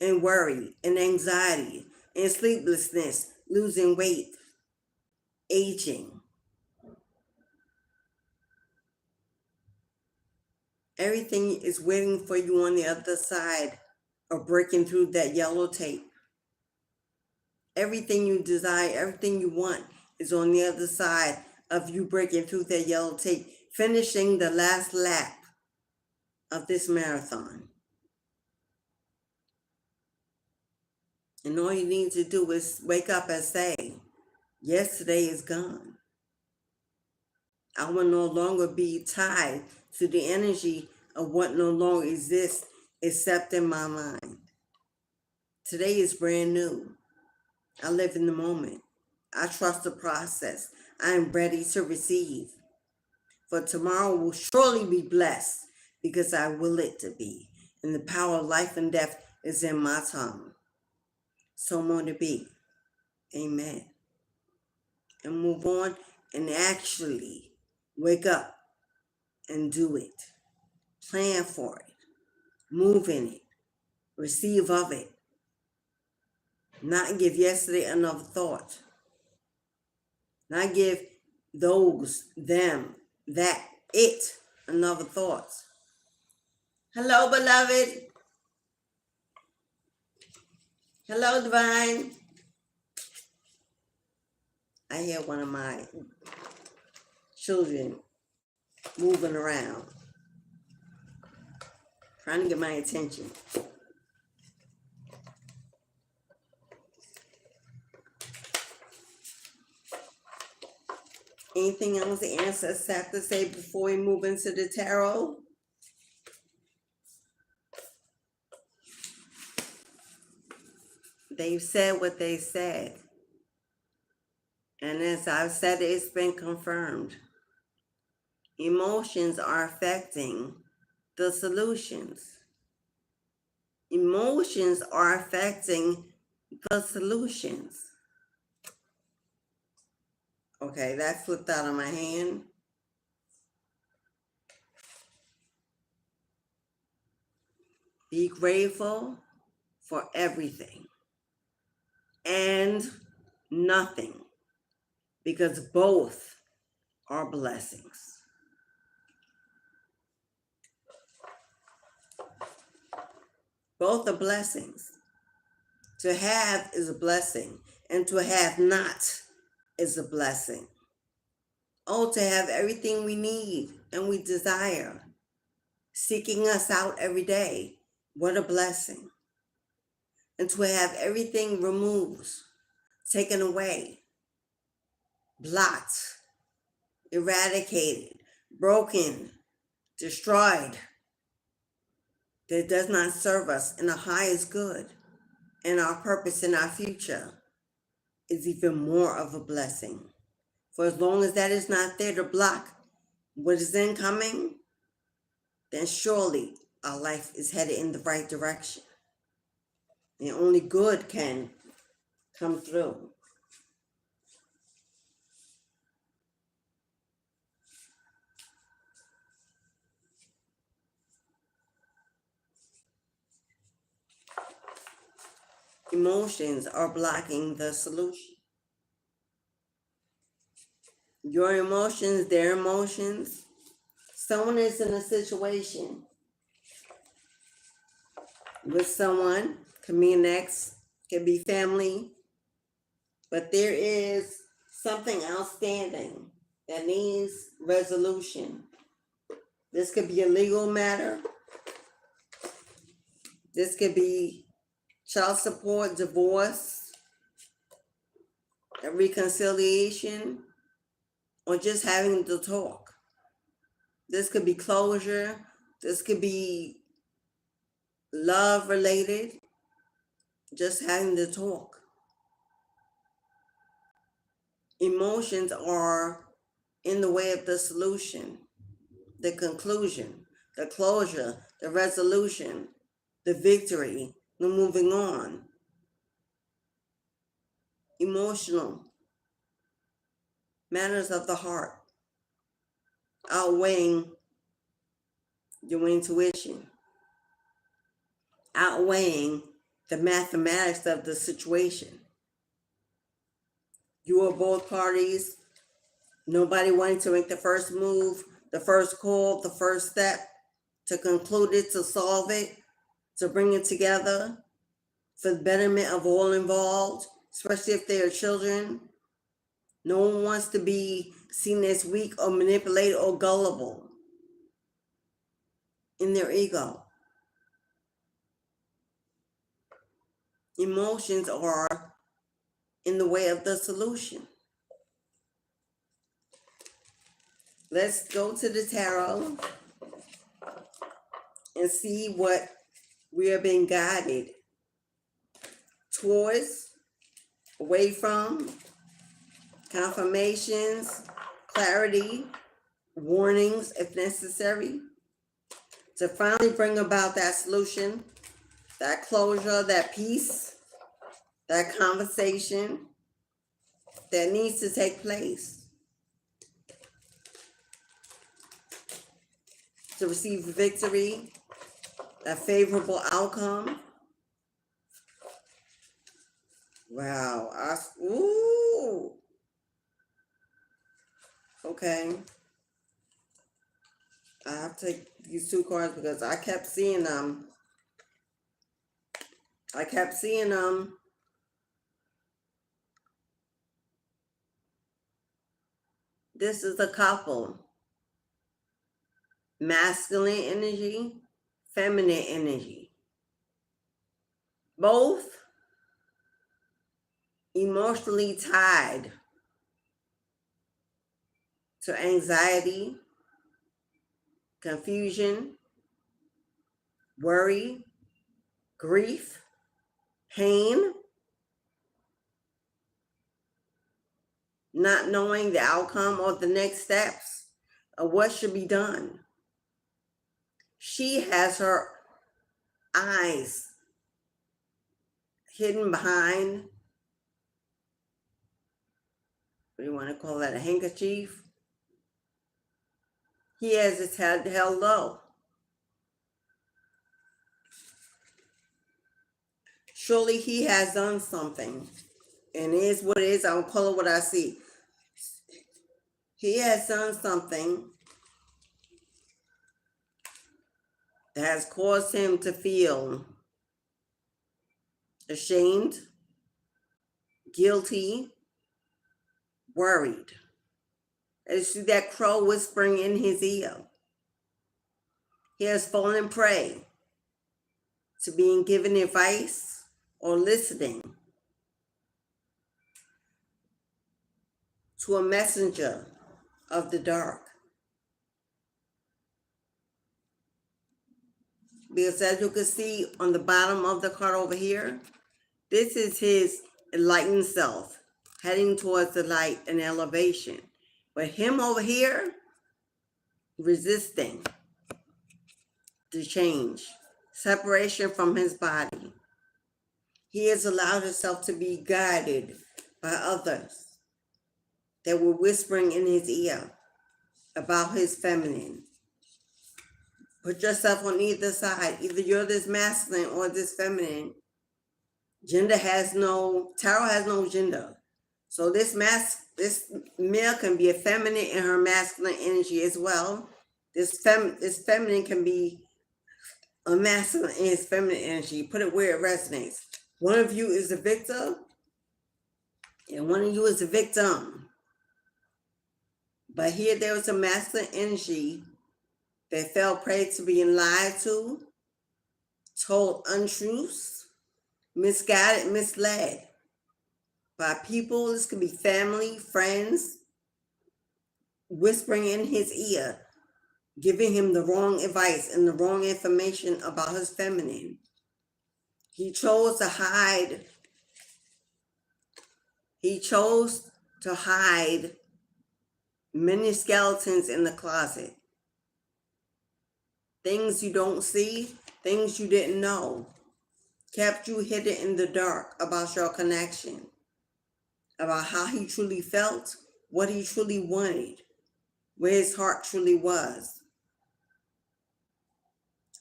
A: in worry, in anxiety, in sleeplessness, losing weight, aging, everything is waiting for you on the other side of breaking through that yellow tape. Everything you desire, everything you want is on the other side of you breaking through that yellow tape, finishing the last lap of this marathon. And all you need to do is wake up and say, yesterday is gone. I will no longer be tied to the energy of what no longer exists except in my mind. Today is brand new. I live in the moment. I trust the process. I am ready to receive. For tomorrow will surely be blessed because I will it to be. And the power of life and death is in my tongue. So more to be. Amen. And move on and actually wake up and do it. Plan for it. Move in it. Receive of it. Not give yesterday another thought. Not give those, them, that, it another thought. Hello, beloved. Hello, divine. I hear one of my children moving around, trying to get my attention. Anything else the ancestors have to say before we move into the tarot? They've said what they said. And as I've said, it's been confirmed. Emotions are affecting the solutions. Emotions are affecting the solutions. Okay, that flipped out of my hand. Be grateful for everything and nothing, because both are blessings. Both are blessings. To have is a blessing, and to have not is a blessing. Oh, to have everything we need and we desire, seeking us out every day, what a blessing. And to have everything removed, taken away, blocked, eradicated, broken, destroyed, that does not serve us in the highest good and our purpose in our future, is even more of a blessing. For as long as that is not there to block what is incoming, then surely our life is headed in the right direction. And only good can come through. Emotions are blocking the solution. Your emotions, their emotions. Someone is in a situation with someone, can be an ex, can be family, but there is something outstanding that needs resolution. This could be a legal matter. This could be child support, divorce, a reconciliation, or just having to talk. This could be closure. This could be love related, just having to talk. Emotions are in the way of the solution, the conclusion, the closure, the resolution, the victory, the moving on. Emotional matters of the heart outweighing your intuition, outweighing the mathematics of the situation. You are both parties. Nobody wanting to make the first move, the first call, the first step to conclude it, to solve it, to bring it together for the betterment of all involved, especially if they are children. No one wants to be seen as weak or manipulated or gullible in their ego. Emotions are in the way of the solution. Let's go to the tarot and see what we are being guided towards, away from, confirmations, clarity, warnings if necessary, to finally bring about that solution, that closure, that peace, that conversation that needs to take place, to receive victory, a favorable outcome. Wow. Ooh. Okay. I have to take these two cards because I kept seeing them. This is a couple. Masculine energy, feminine energy. Both emotionally tied to anxiety, confusion, worry, grief, pain, not knowing the outcome or the next steps of what should be done. She has her eyes hidden behind, what do you want to call that, a handkerchief? He has his head held low. Surely he has done something. And it is what it is. I will call it what I see. He has done something that has caused him to feel ashamed, guilty, worried. And you see that crow whispering in his ear. He has fallen prey to being given advice or listening to a messenger of the dark. Because as you can see on the bottom of the card over here, this is his enlightened self heading towards the light and elevation. But him over here, resisting the change, separation from his body. He has allowed himself to be guided by others that were whispering in his ear about his feminine. Put yourself on either side. Either you're this masculine or this feminine. Tarot has no gender. So this male can be a feminine in her masculine energy as well. This feminine can be a masculine in his feminine energy. Put it where it resonates. One of you is the victor and one of you is the victim. But here there was a masculine energy that fell prey to being lied to, told untruths, misguided, misled by people. This could be family, friends, whispering in his ear, giving him the wrong advice and the wrong information about his feminine. He chose to hide. He chose to hide many skeletons in the closet. Things you don't see, things you didn't know, kept you hidden in the dark about your connection, about how he truly felt, what he truly wanted, where his heart truly was.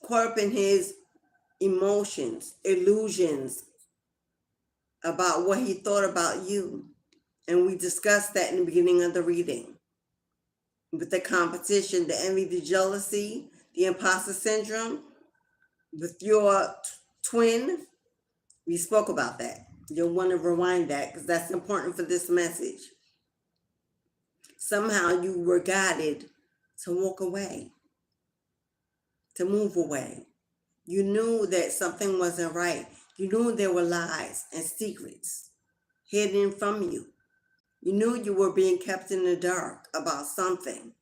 A: Caught up in his emotions, illusions about what he thought about you. And we discussed that in the beginning of the reading. With the competition, the envy, the jealousy, the imposter syndrome, with your twin, we spoke about that. You'll want to rewind that because that's important for this message. Somehow you were guided to walk away, to move away. You knew that something wasn't right. You knew there were lies and secrets hidden from you. You knew you were being kept in the dark about something.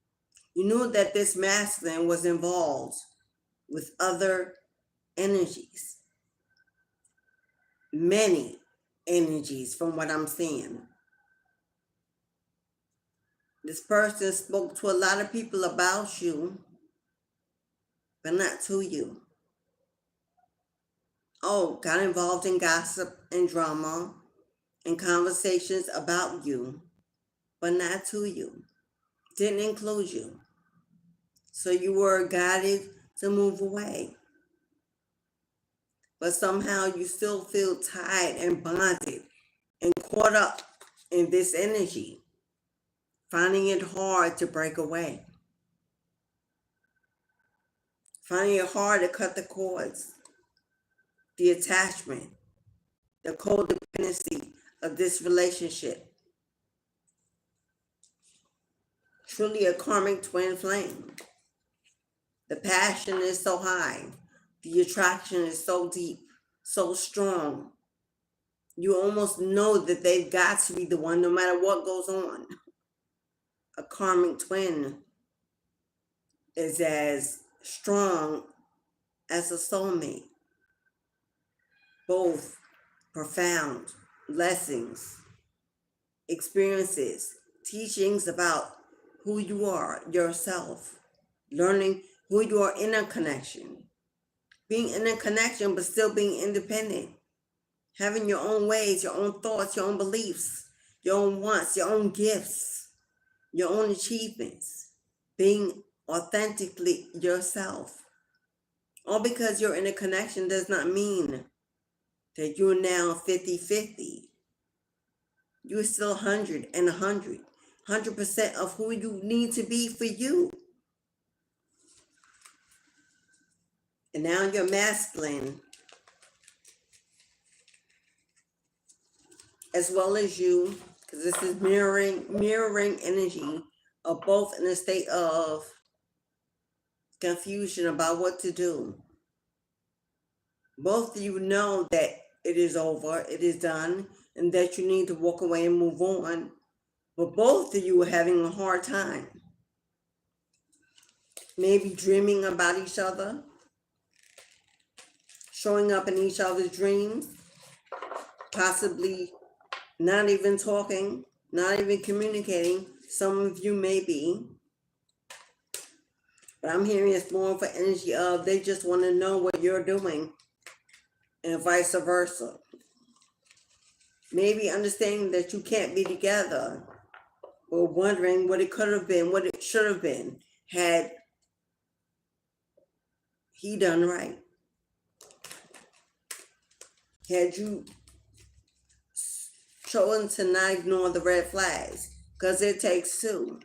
A: You knew that this masculine was involved with other energies. Many energies from what I'm seeing. This person spoke to a lot of people about you, but not to you. Oh, got involved in gossip and drama and conversations about you, but not to you. Didn't include you. So you were guided to move away. But somehow you still feel tied and bonded and caught up in this energy, finding it hard to break away. Finding it hard to cut the cords, the attachment, the codependency of this relationship. Truly a karmic twin flame. The passion is so high. The attraction is so deep, so strong. You almost know that they've got to be the one no matter what goes on. A karmic twin is as strong as a soulmate. Both profound lessons, experiences, teachings about who you are, yourself, learning who you are in a connection, being in a connection but still being independent, having your own ways, your own thoughts, your own beliefs, your own wants, your own gifts, your own achievements, being authentically yourself. All because you're in a connection does not mean that you're now 50-50. You're still 100 and 100. 100% of who you need to be for you. And now you're masculine as well as you, because this is mirroring energy of both in a state of confusion about what to do. Both of you know that it is over, it is done, and that you need to walk away and move on. But both of you are having a hard time. Maybe dreaming about each other, showing up in each other's dreams, possibly not even talking, not even communicating. Some of you may be. But I'm hearing it's more for energy of they just want to know what you're doing and vice versa. Maybe understanding that you can't be together or wondering what it could have been, what it should have been had he done right. Had you chosen to not ignore the red flags, because it takes two.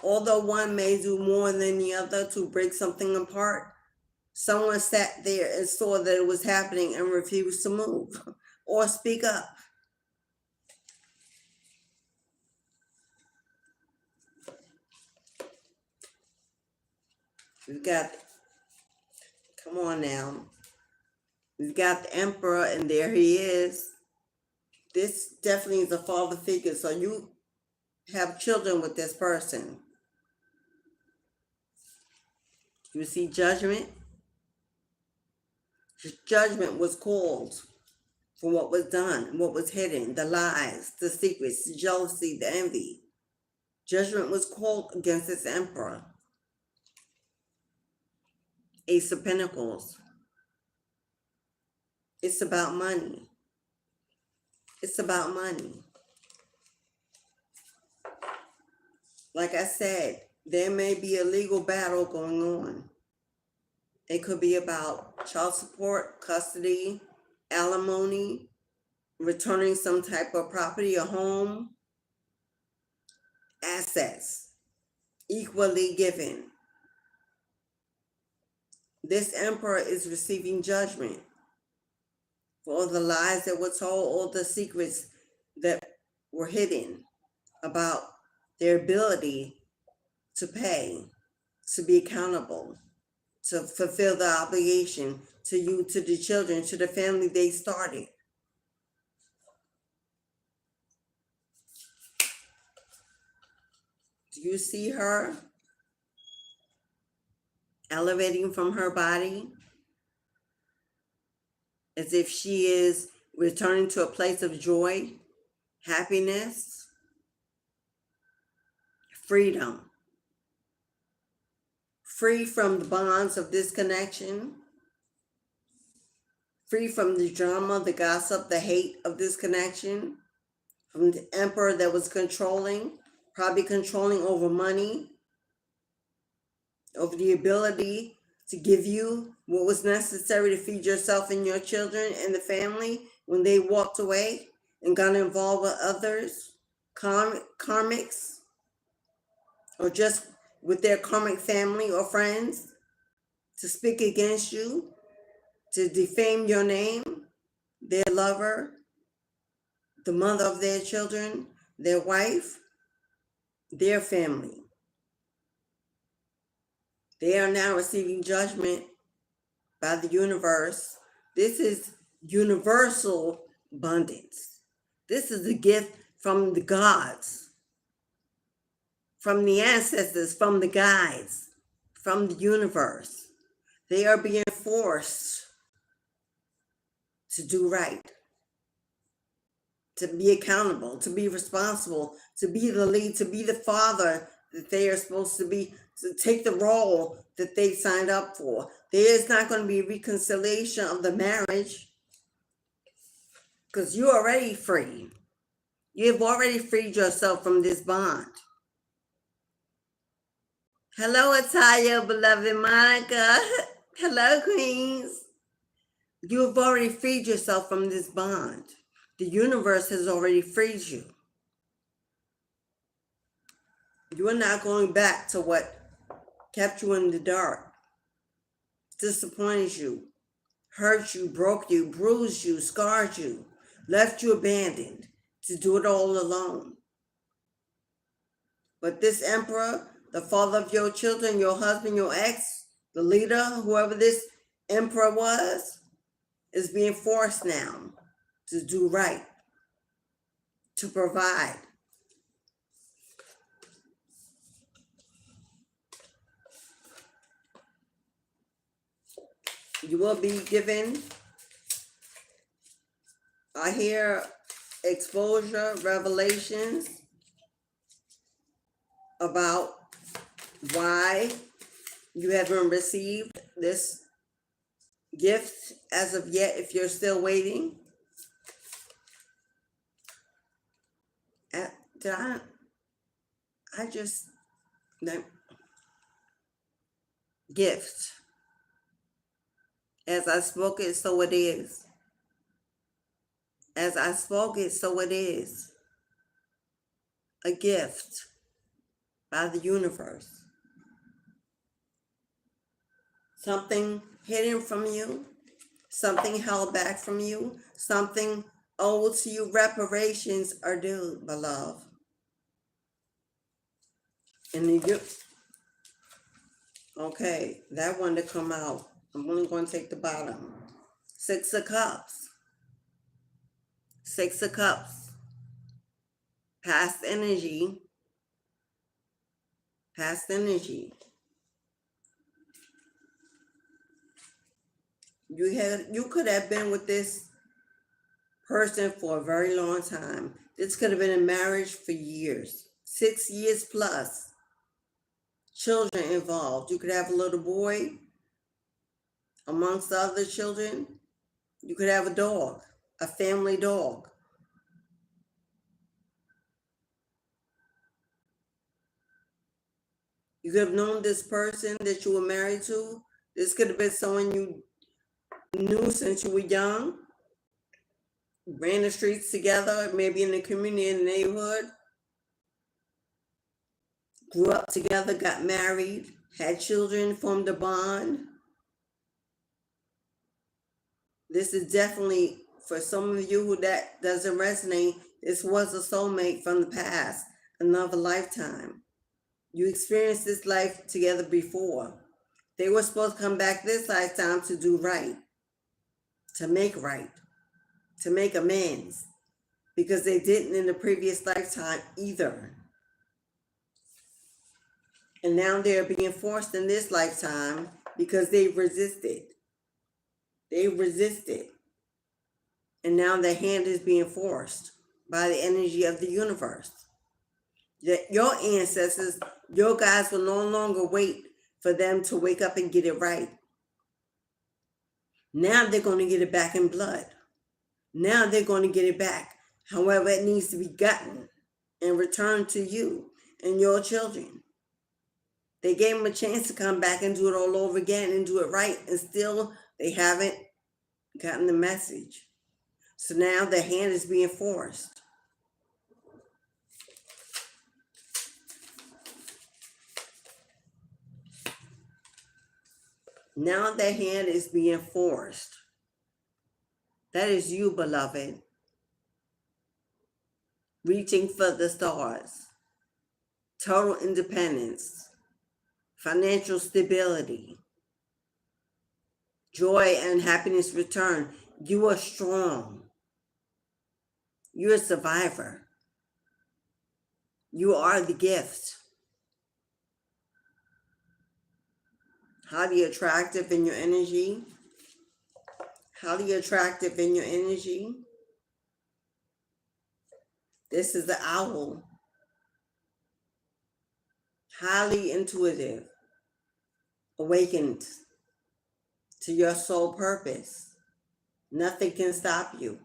A: Although one may do more than the other to break something apart, someone sat there and saw that it was happening and refused to move or speak up. We've got, come on now, we've got the Emperor, and there he is. This definitely is a father figure, so you have children with this person. You see Judgment? Judgment was called for what was done, what was hidden, the lies, the secrets, the jealousy, the envy. Judgment was called against this Emperor. Ace of Pentacles. It's about money. It's about money. Like I said, there may be a legal battle going on. It could be about child support, custody, alimony, returning some type of property, a home, assets, equally given. This Emperor is receiving judgment for all the lies that were told, all the secrets that were hidden about their ability to pay, to be accountable, to fulfill the obligation to you, to the children, to the family they started. Do you see her elevating from her body as if she is returning to a place of joy, happiness, freedom? Free from the bonds of disconnection, free from the drama, the gossip, the hate of disconnection, from the Emperor that was controlling, probably controlling over money, over the ability to give you what was necessary to feed yourself and your children and the family when they walked away and got involved with others, karmics, or just with their karmic family or friends, to speak against you, to defame your name, their lover, the mother of their children, their wife, their family. They are now receiving judgment by the universe. This is universal abundance. This is a gift from the gods, from the ancestors, from the guides, from the universe. They are being forced to do right, to be accountable, to be responsible, to be the lead, to be the father that they are supposed to be, to take the role that they signed up for. There is not going to be reconciliation of the marriage because you're already free. You've already freed yourself from this bond. Hello, Ataya, beloved Monica. Hello, Queens. You have already freed yourself from this bond. The universe has already freed you. You are not going back to what kept you in the dark, disappointed you, hurt you, broke you, bruised you, scarred you, left you abandoned to do it all alone. But this emperor, the father of your children, your husband, your ex, the leader, whoever this emperor was, is being forced now to do right, to provide. You will be given, I hear, exposure, revelations about why you haven't received this gift as of yet, if you're still waiting. That gift. As I spoke it, so it is. As I spoke it, so it is. A gift by the universe. Something hidden from you, something held back from you, something owed to you. Reparations are due, beloved. And okay, that one to come out. I'm only going to take the bottom. 6 of Cups. 6 of Cups. Past energy. Past energy. You could have been with this person for a very long time. This could have been a marriage for years. 6 years plus. Children involved. You could have a little boy amongst the other children. You could have a dog, a family dog. You could have known this person that you were married to. This could have been someone you knew since you were young. Ran the streets together, maybe in the community, in the neighborhood. Grew up together, got married, had children, formed a bond. This is definitely, for some of you who that doesn't resonate, this was a soulmate from the past, another lifetime. You experienced this life together before. They were supposed to come back this lifetime to do right, to make right, to make amends, because they didn't in the previous lifetime either. And now they're being forced in this lifetime because they resisted. They resisted. And now their hand is being forced by the energy of the universe. That your ancestors, your guys will no longer wait for them to wake up and get it right. Now they're going to get it back in blood. Now they're going to get it back, however it needs to be gotten and returned to you and your children. They gave them a chance to come back and do it all over again and do it right, and still they haven't gotten the message. So now their hand is being forced. Now their hand is being forced. That is you, beloved. Reaching for the stars. Total independence. Financial stability. Joy and happiness return. You are strong. You're a survivor. You are the gift. Highly attractive in your energy. Highly attractive in your energy. This is the owl. Highly intuitive. Awakened to your soul purpose. Nothing can stop you.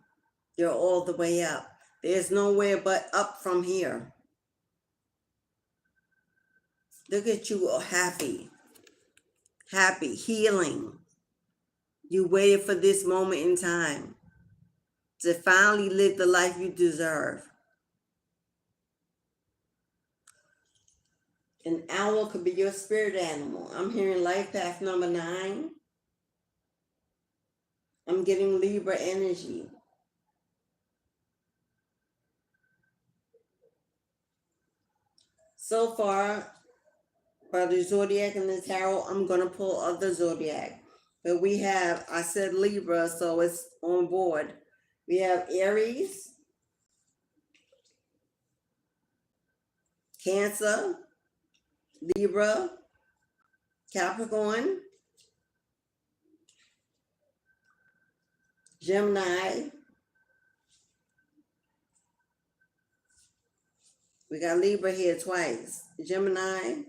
A: You're all the way up. There's nowhere but up from here. Look at you, happy, healing, You waited for this moment in time to finally live the life you deserve. An owl could be your spirit animal. I'm hearing life path number 9. I'm getting Libra energy. So far, by the Zodiac and the Tarot, I'm going to pull other Zodiac. But we have, I said Libra, so it's on board. We have Aries, Cancer, Libra, Capricorn, Gemini. We got Libra here twice. Gemini,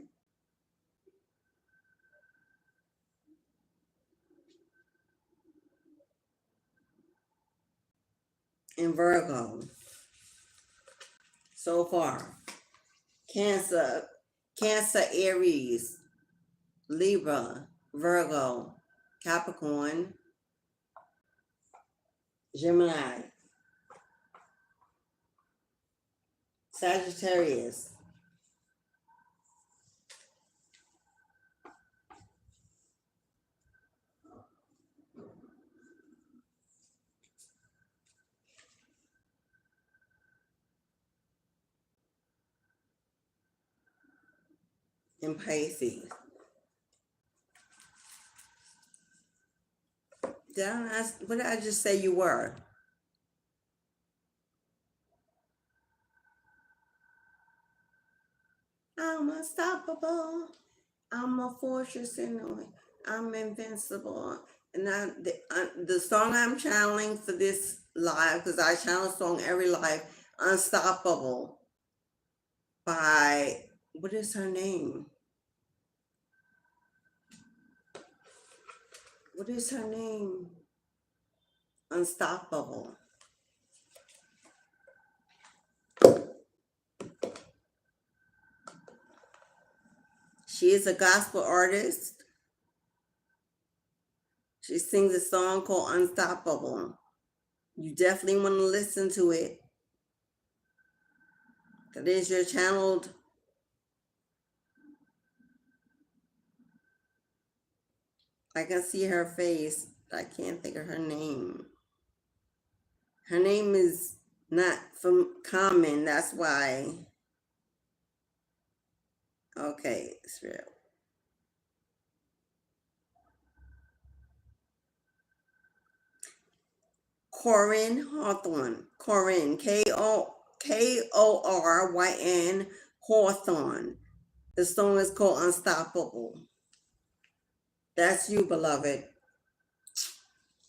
A: and Virgo. So far. Cancer, Aries, Libra, Virgo, Capricorn, Gemini, Sagittarius, and Pisces. What did I just say you were? I'm unstoppable. I'm a fortress and I'm invincible. And the song I'm channeling for this live, because I channel a song every live, Unstoppable, by, what is her name? What is her name? Unstoppable. She is a gospel artist. She sings a song called Unstoppable. You definitely want to listen to it. That is your channeled I can see her face. I can't think of her name. Her name is not from common. That's why. Okay, Spirit. Corinne Hawthorne. Corinne, Koryn Hawthorne. The song is called Unstoppable. That's you, beloved.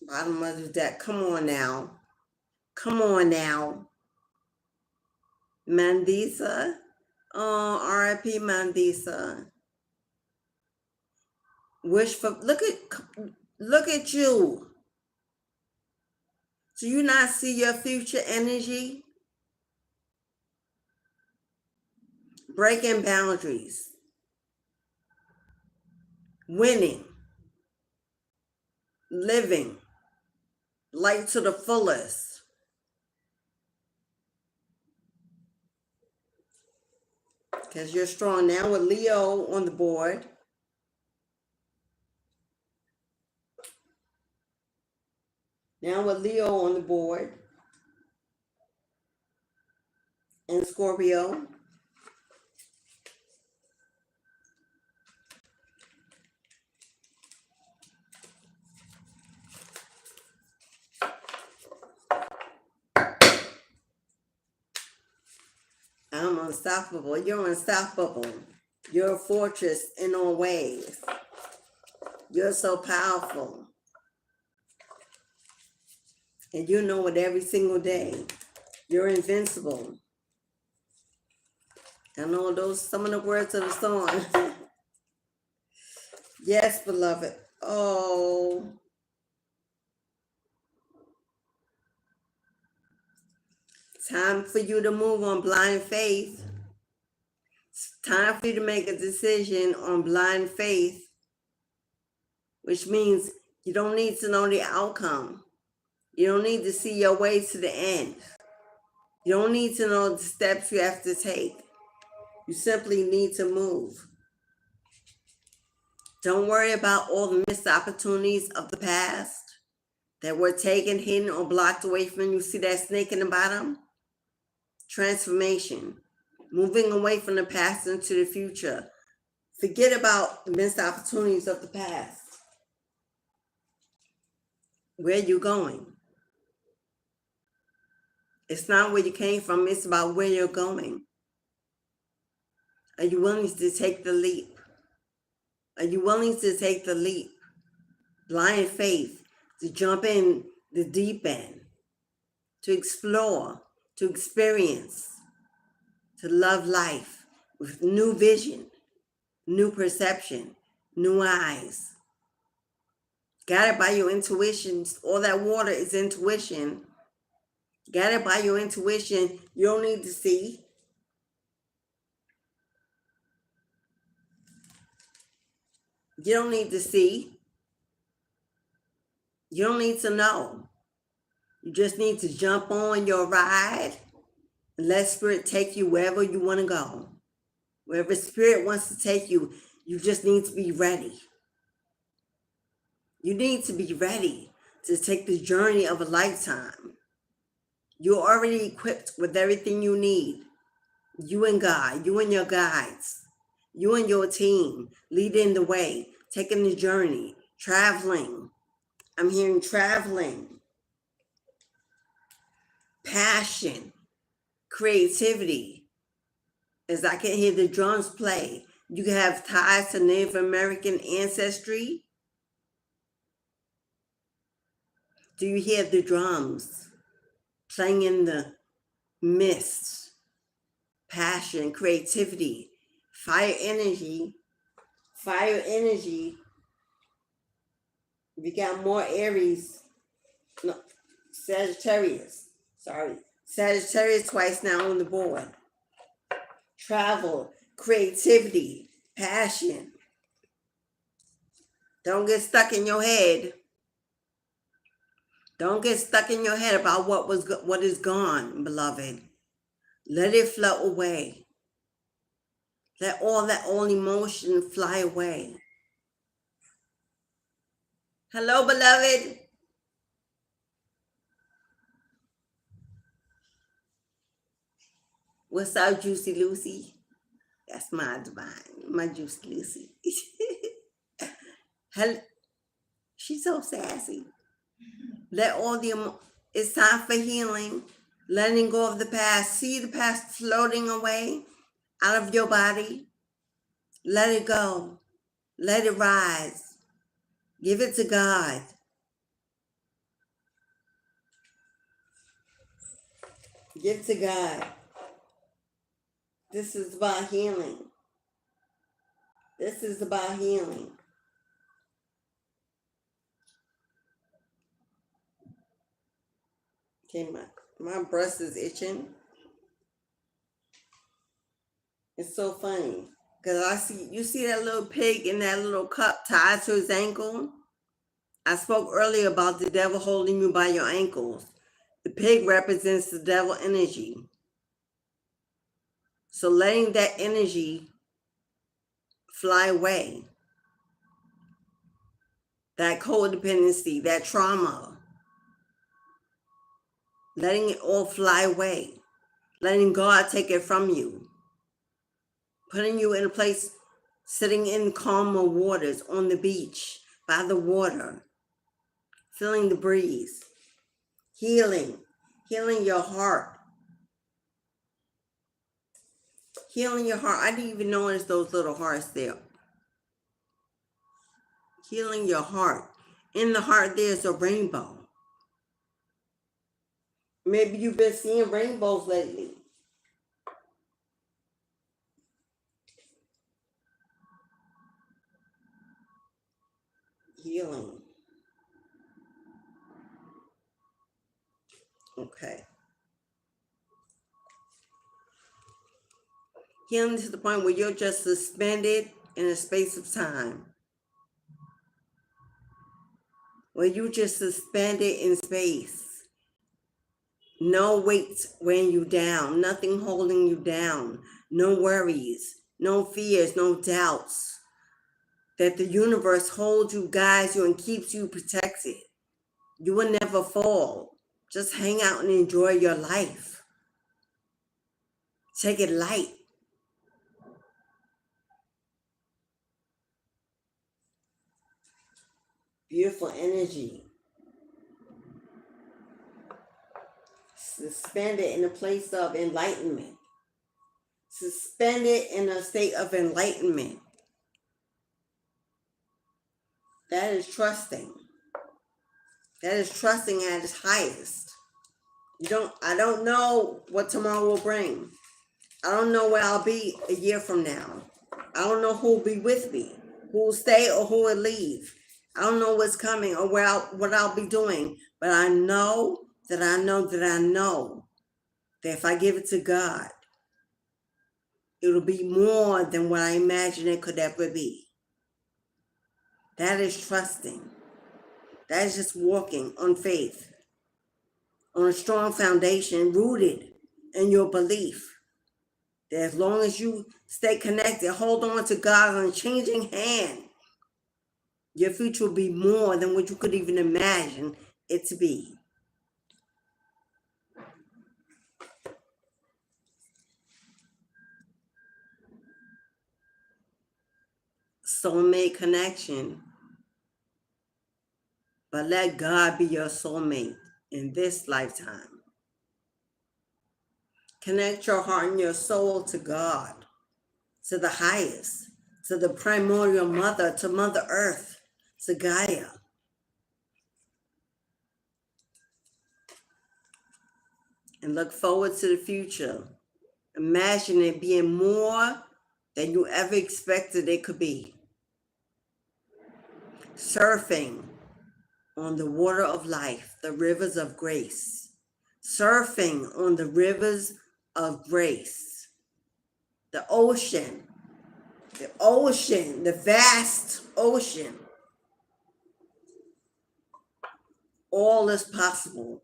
A: Bottom of the deck. Come on now. Come on now. Mandisa. Oh, R.I.P. Mandisa. Wish for, look at you. Do you not see your future energy? Breaking boundaries. Winning. Living. Life to the fullest. Because you're strong now with Leo on the board. Now with Leo on the board. And Scorpio. I'm unstoppable. You're unstoppable. You're a fortress in all ways. You're so powerful. And you know it every single day. You're invincible. I know those some of the words of the song. Yes, beloved. Oh. Time for you to move on blind faith. It's time for you to make a decision on blind faith, which means You don't need to know the outcome. You don't need to see your way to the end. You don't need to know the steps you have to take. You simply need to move. Don't worry about all the missed opportunities of the past that were taken, hidden, or blocked away from you. See that snake in the bottom? Transformation. Moving away from the past into the future. Forget about the missed opportunities of the past. Where are you going? It's not where you came from, it's about where you're going. Are you willing to take the leap? Are you willing to take the leap? Blind faith, to jump in the deep end, to explore, to experience, to love life with new vision, new perception, new eyes. Guided by your intuition. All that water is intuition. Guided by your intuition. You don't need to see. You don't need to see. You don't need to know. You just need to jump on your ride and let Spirit take you wherever you want to go. Wherever Spirit wants to take you, you just need to be ready. You need to be ready to take the journey of a lifetime. You're already equipped with everything you need. You and God, you and your guides, you and your team leading the way, taking the journey, traveling. I'm hearing traveling, passion, creativity. As I can hear the drums play, you can have ties to Native American ancestry. Do you hear the drums playing in the mist? Passion, creativity, fire energy. Fire energy. We got more Aries. No, Sagittarius. Sorry. Sagittarius twice now on the board. Travel, creativity, passion. Don't get stuck in your head. Don't get stuck in your head about what is gone, beloved. Let it float away. Let all emotion fly away. Hello, beloved. What's up, Juicy Lucy? That's my divine, my Juicy Lucy. Hello. She's so sassy. Let all it's time for healing. Letting go of the past. See the past floating away out of your body. Let it go. Let it rise. Give it to God. Give it to God. This is about healing. This is about healing. Okay, my breast is itching. It's so funny. Because you see that little pig in that little cup tied to his ankle? I spoke earlier about the devil holding you by your ankles. The pig represents the devil energy. So letting that energy fly away. That codependency, that trauma. Letting it all fly away. Letting God take it from you. Putting you in a place, sitting in calmer waters, on the beach, by the water. Feeling the breeze. Healing your heart. Healing your heart. I didn't even notice those little hearts there. Healing your heart. In the heart, there's a rainbow. Maybe you've been seeing rainbows lately. Healing. Okay. Healing to the point where you're just suspended in a space of time. where you just suspended in space. No weights weighing you down, nothing holding you down, no worries, no fears, no doubts. That the universe holds you, guides you, and keeps you protected. You will never fall. Just hang out and enjoy your life. Take it light. Beautiful energy. Suspended in a place of enlightenment. Suspended in a state of enlightenment. That is trusting. That is trusting at its highest. I don't know what tomorrow will bring. I don't know where I'll be a year from now. I don't know who will be with me, who will stay or who will leave. I don't know what's coming or what I'll be doing. But I know that I know that I know that if I give it to God, it'll be more than what I imagine it could ever be. That is trusting. That is just walking on faith, on a strong foundation rooted in your belief that as long as you stay connected, hold on to God's unchanging hand, your future will be more than what you could even imagine it to be. Soulmate connection. But let God be your soulmate in this lifetime. Connect your heart and your soul to God, to the highest, to the primordial mother, to Mother Earth, to Gaia. And look forward to the future. Imagine it being more than you ever expected it could be. Surfing on the water of life, the rivers of grace. Surfing on the rivers of grace. The ocean, the vast ocean. All is possible.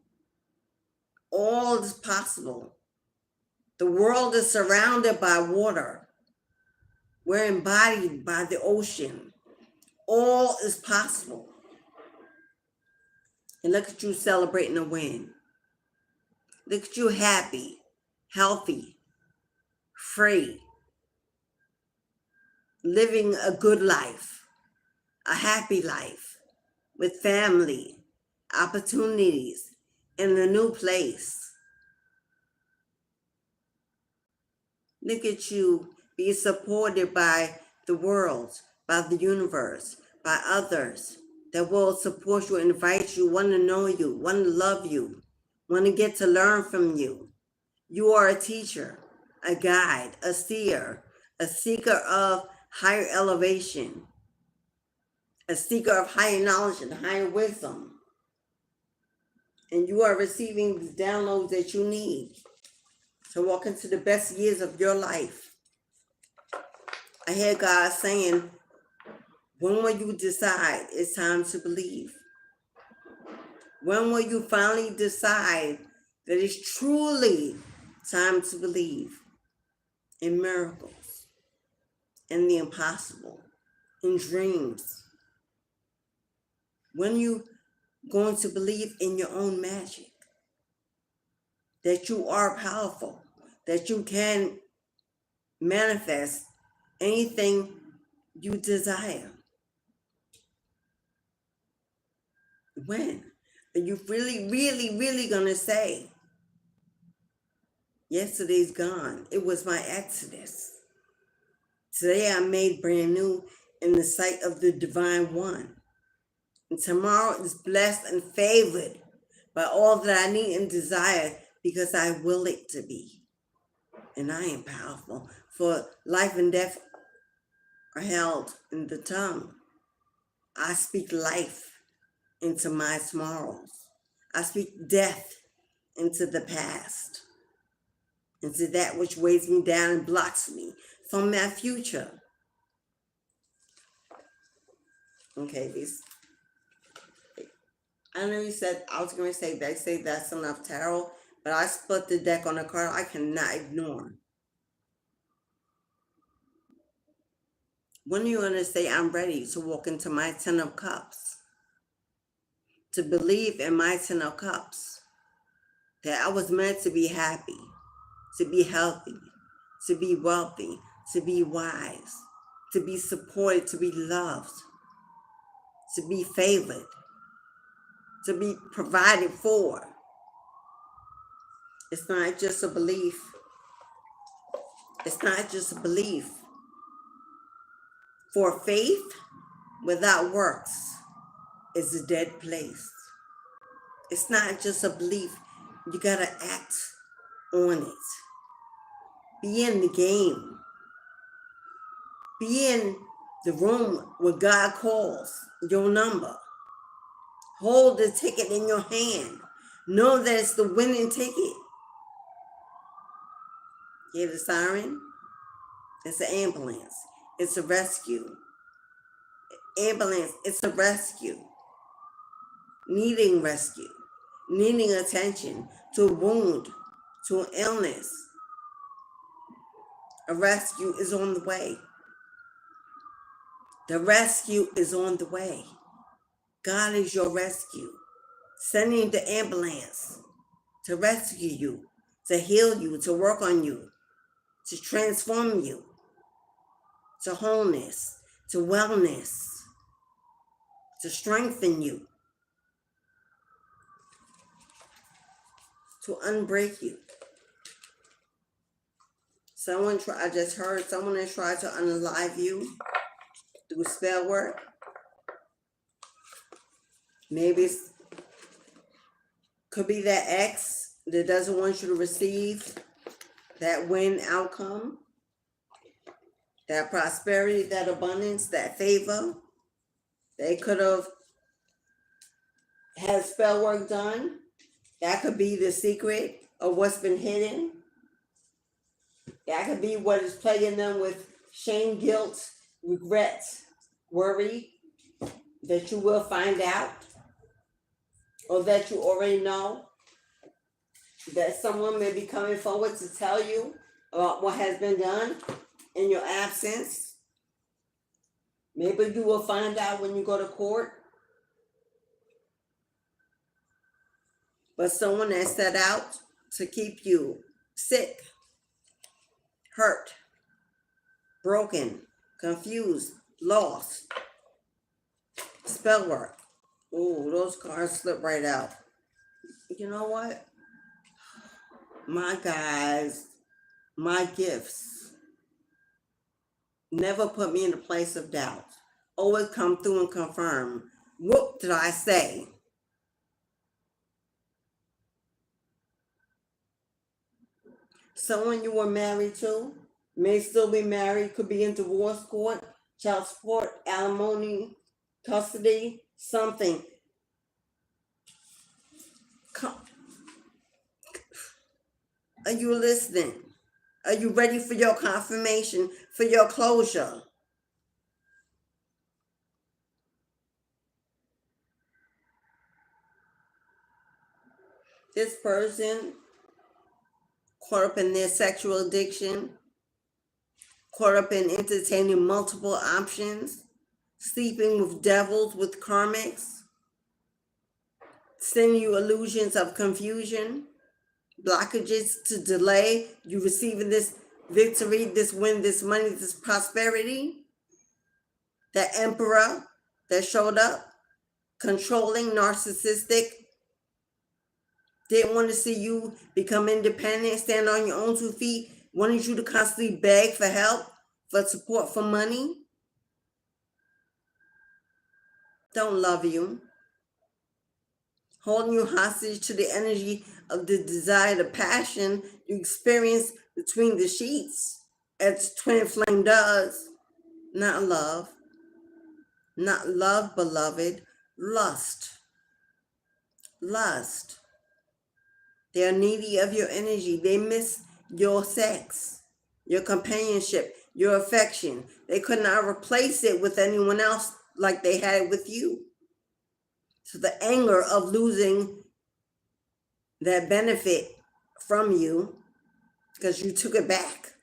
A: All is possible. The world is surrounded by water. We're embodied by the ocean. All is possible. And look at you celebrating a win. Look at you happy, healthy, free, living a good life, a happy life, with family, opportunities, in a new place. Look at you being supported by the world, by the universe, by others that will support you, invite you, want to know you, want to love you, want to get to learn from you. You are a teacher, a guide, a seer, a seeker of higher elevation, a seeker of higher knowledge and higher wisdom. And you are receiving the downloads that you need to walk into the best years of your life. I hear God saying, when will you decide it's time to believe? When will you finally decide that it's truly time to believe in miracles, in the impossible, in dreams? When you going to believe in your own magic, that you are powerful, that you can manifest anything you desire? When are you really gonna say, yesterday's gone, it was my exodus. Today I'm made brand new in the sight of the Divine One. And tomorrow is blessed and favored by all that I need and desire because I will it to be. And I am powerful, for life and death are held in the tongue. I speak life into my tomorrows. I speak death into the past, into that which weighs me down and blocks me from my future. Okay, I know you said, I was going to say, they say that's enough tarot, but I split the deck on a card I cannot ignore. When are you going to say, I'm ready to walk into my 10 of Cups? To believe in my 10 of Cups. That I was meant to be happy, to be healthy, to be wealthy, to be wise, to be supported, to be loved, to be favored, to be provided for. It's not just a belief. It's not just a belief. For faith without works is a dead place. It's not just a belief. You gotta act on it. Be in the game. Be in the room where God calls your number. Hold the ticket in your hand. Know that it's the winning ticket. Hear the siren? It's an ambulance. It's a rescue. Ambulance, it's a rescue. Needing rescue. Needing attention to a wound, to an illness. A rescue is on the way. The rescue is on the way. God is your rescue. Sending the ambulance to rescue you, to heal you, to work on you, to transform you, to wholeness, to wellness, to strengthen you, to unbreak you. I just heard someone has tried to unalive you through spell work. Maybe it could be that ex that doesn't want you to receive that win outcome, that prosperity, that abundance, that favor. They could have had spell work done. That could be the secret of what's been hidden. That could be what is plaguing them with shame, guilt, regret, worry, that you will find out, or that you already know, that someone may be coming forward to tell you about what has been done in your absence. Maybe you will find out when you go to court. But someone that set out to keep you sick, hurt, broken, confused, lost. Spell work. Ooh, those cards slip right out. You know what? My guys, my gifts never put me in a place of doubt. Always come through and confirm. What did I say? Someone you were married to may still be married, could be in divorce court, child support, alimony, custody, something. Are you listening? Are you ready for your confirmation, for your closure? This person caught up in their sexual addiction, caught up in entertaining multiple options, sleeping with devils, with karmics, sending you illusions of confusion, blockages to delay you receiving this victory, this win, this money, this prosperity. That emperor that showed up, controlling, narcissistic, didn't want to see you become independent, stand on your own 2 feet, wanted you to constantly beg for help, for support, for money. Don't love you. Holding you hostage to the energy of the desire, the passion you experience between the sheets, as twin flame does. Not love. Not love, beloved. Lust. Lust. They are needy of your energy. They miss your sex, your companionship, your affection. They could not replace it with anyone else like they had it with you. So the anger of losing that benefit from you, because you took it back.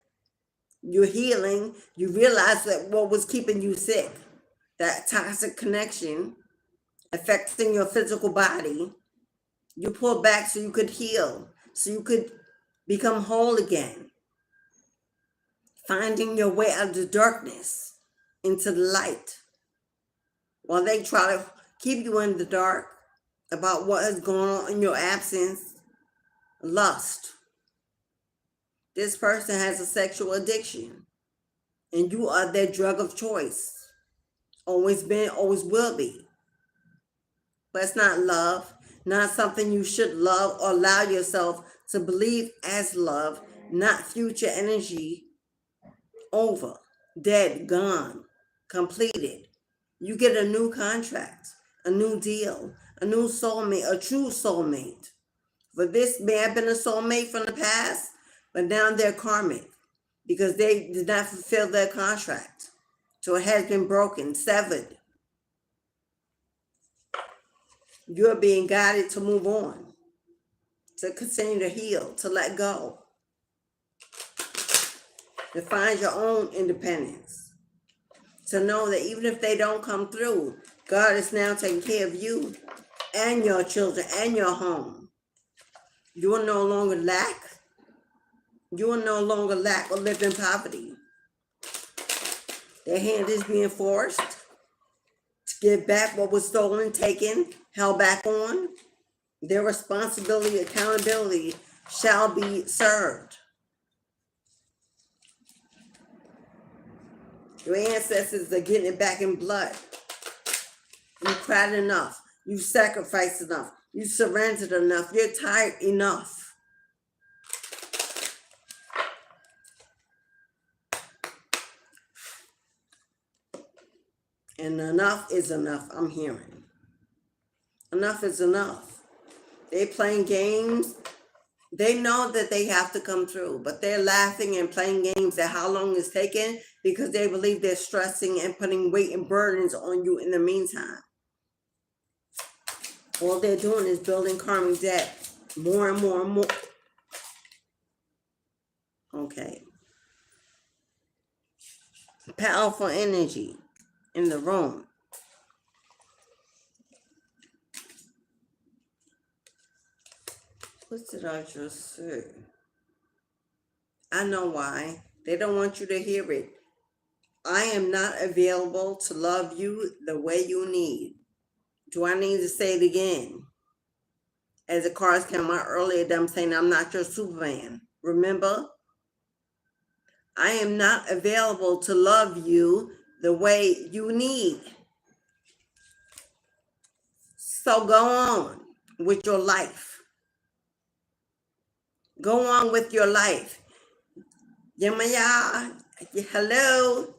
A: You're healing. You realize that what was keeping you sick, that toxic connection affecting your physical body, you pulled back so you could heal, so you could become whole again. Finding your way out of the darkness into the light. While they try to keep you in the dark about what is going on in your absence, lust. This person has a sexual addiction, and you are their drug of choice. Always been, always will be. But it's not love, not something you should love or allow yourself to believe as love, not future energy. Over, dead, gone, completed. You get a new contract, a new deal, a new soulmate, a true soulmate. But this may have been a soulmate from the past, but now they're karmic because they did not fulfill their contract. So it has been broken, severed. You're being guided to move on, to continue to heal, to let go, to find your own independence, to know that even if they don't come through, God is now taking care of you and your children and your home. You will no longer lack. You will no longer lack or live in poverty. Their hand is being forced to give back what was stolen, taken, held back on. Their responsibility, accountability shall be served. Your ancestors are getting it back in blood. You cried enough. You sacrificed enough. You surrendered enough. You're tired enough. And enough is enough, I'm hearing. Enough is enough. They playing games. They know that they have to come through, but they're laughing and playing games at how long it's taken because they believe they're stressing and putting weight and burdens on you in the meantime. All they're doing is building karmic debt more and more and more. Okay. Powerful energy in the room. What did I just say? I know why. They don't want you to hear it. I am not available to love you the way you need. Do I need to say it again? As the cards came out earlier, I'm saying I'm not your Superman. Remember? I am not available to love you the way you need. So go on with your life. Go on with your life. Yemaya, hello.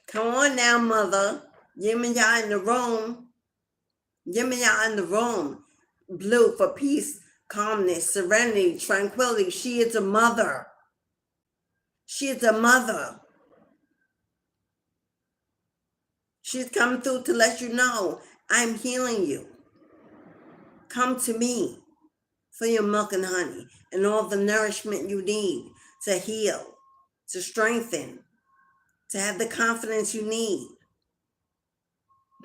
A: Come on now, mother. Yemaya in the room. Yemaya in the room. Blue for peace, calmness, serenity, tranquility. She is a mother. She is a mother. She's come through to let you know I'm healing you. Come to me for your milk and honey and all the nourishment you need to heal, to strengthen, to have the confidence you need.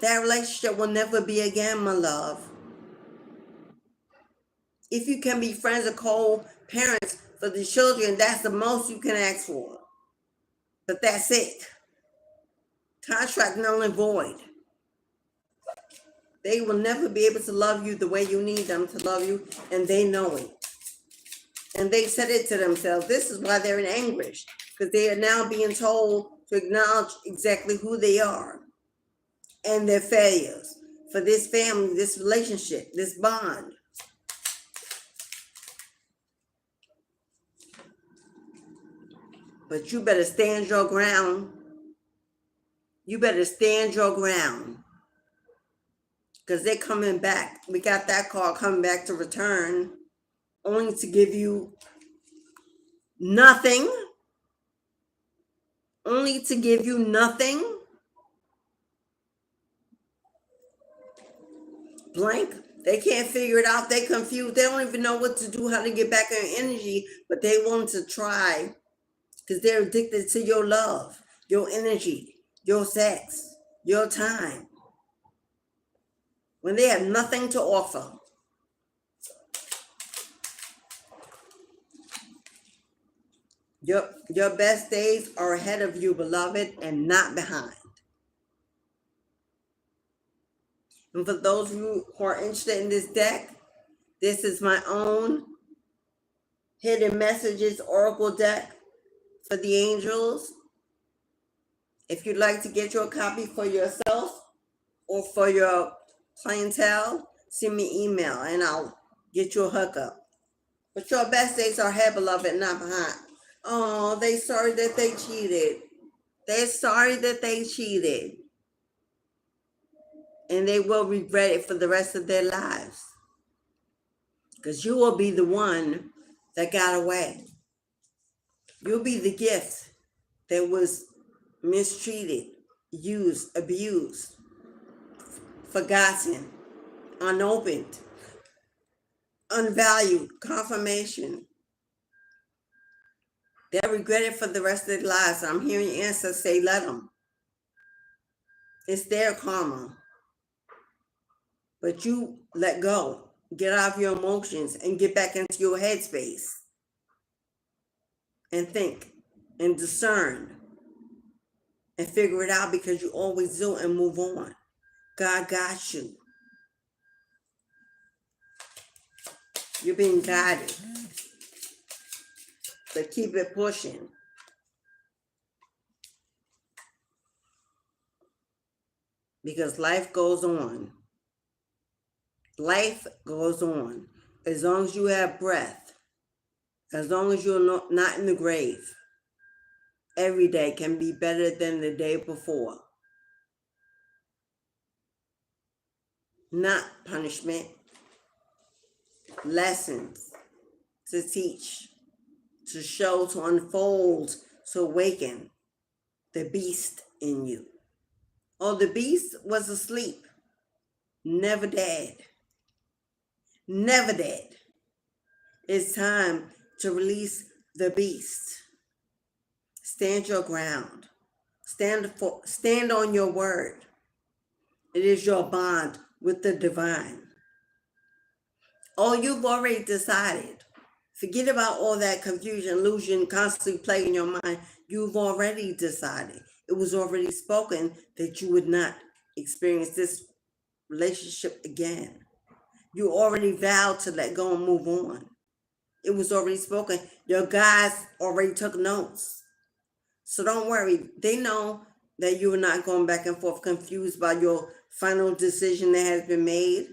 A: That relationship will never be again, my love. If you can be friends or co-parents for the children, that's the most you can ask for. But that's it. Contract null and void. They will never be able to love you the way you need them to love you, and they know it. And they said it to themselves. This is why they're in anguish, because they are now being told to acknowledge exactly who they are and their failures for this family, this relationship, this bond. But you better stand your ground. You better stand your ground. Because they're coming back. We got that call coming back to return, only to give you nothing. Only to give you nothing. blank. They can't figure it out. They confused. They don't even know what to do, how to get back in energy, but they want to try because they're addicted to your love, your energy, your sex, your time, when they have nothing to offer. Your best days are ahead of you, beloved, and not behind. And for those of you who are interested in this deck, this is my own Hidden Messages Oracle deck for the angels. If you'd like to get your copy for yourself or for your clientele, send me an email and I'll get you a hookup. But your best days are ahead, beloved, not behind. Oh, they sorry that they cheated. They're sorry that they cheated. And they will regret it for the rest of their lives. Because you will be the one that got away. You'll be the gift that was mistreated, used, abused, forgotten, unopened, unvalued, confirmation. They'll regret it for the rest of their lives. I'm hearing ancestors say, let them. It's their karma. But you let go. Get out of your emotions and get back into your headspace. And think and discern and figure it out, because you always do, and move on. God got you. You're being guided. But keep it pushing. Because life goes on. Life goes on. As long as you have breath, as long as you're not in the grave, every day can be better than the day before. Not punishment. Lessons to teach, to show, to unfold, to awaken the beast in you. Oh, the beast was asleep. Never dead. Never dead. It's time to release the beast. Stand your ground. Stand on your word. It is your bond with the divine. Oh, you've already decided. Forget about all that confusion, illusion, constantly plaguing your mind. You've already decided. It was already spoken that you would not experience this relationship again. You already vowed to let go and move on. It was already spoken. Your guys already took notes. So don't worry. They know that you are not going back and forth confused by your final decision that has been made.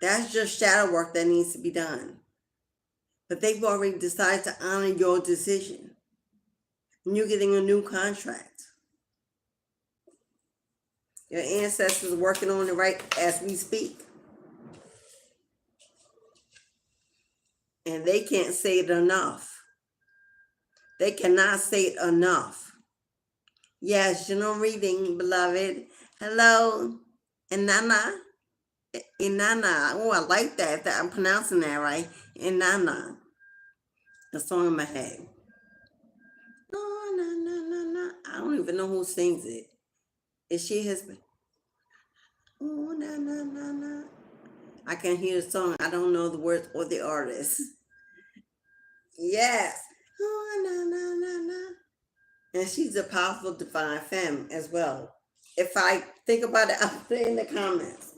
A: That's just shadow work that needs to be done. But they've already decided to honor your decision. And you're getting a new contract. Your ancestors are working on it right as we speak. And they can't say it enough. They cannot say it enough. Yes, general reading, beloved. Hello, Inanna. Inanna. Oh, I like that. I'm pronouncing that right. Inanna. The song in my head. Oh, na, na, na, na. I don't even know who sings it. Is she his? Oh, na, na, na, na. I can hear the song. I don't know the words or the artist. Yes. Oh, na, na, na, na. And she's a powerful divine femme as well. If I think about it, I'll put it in the comments.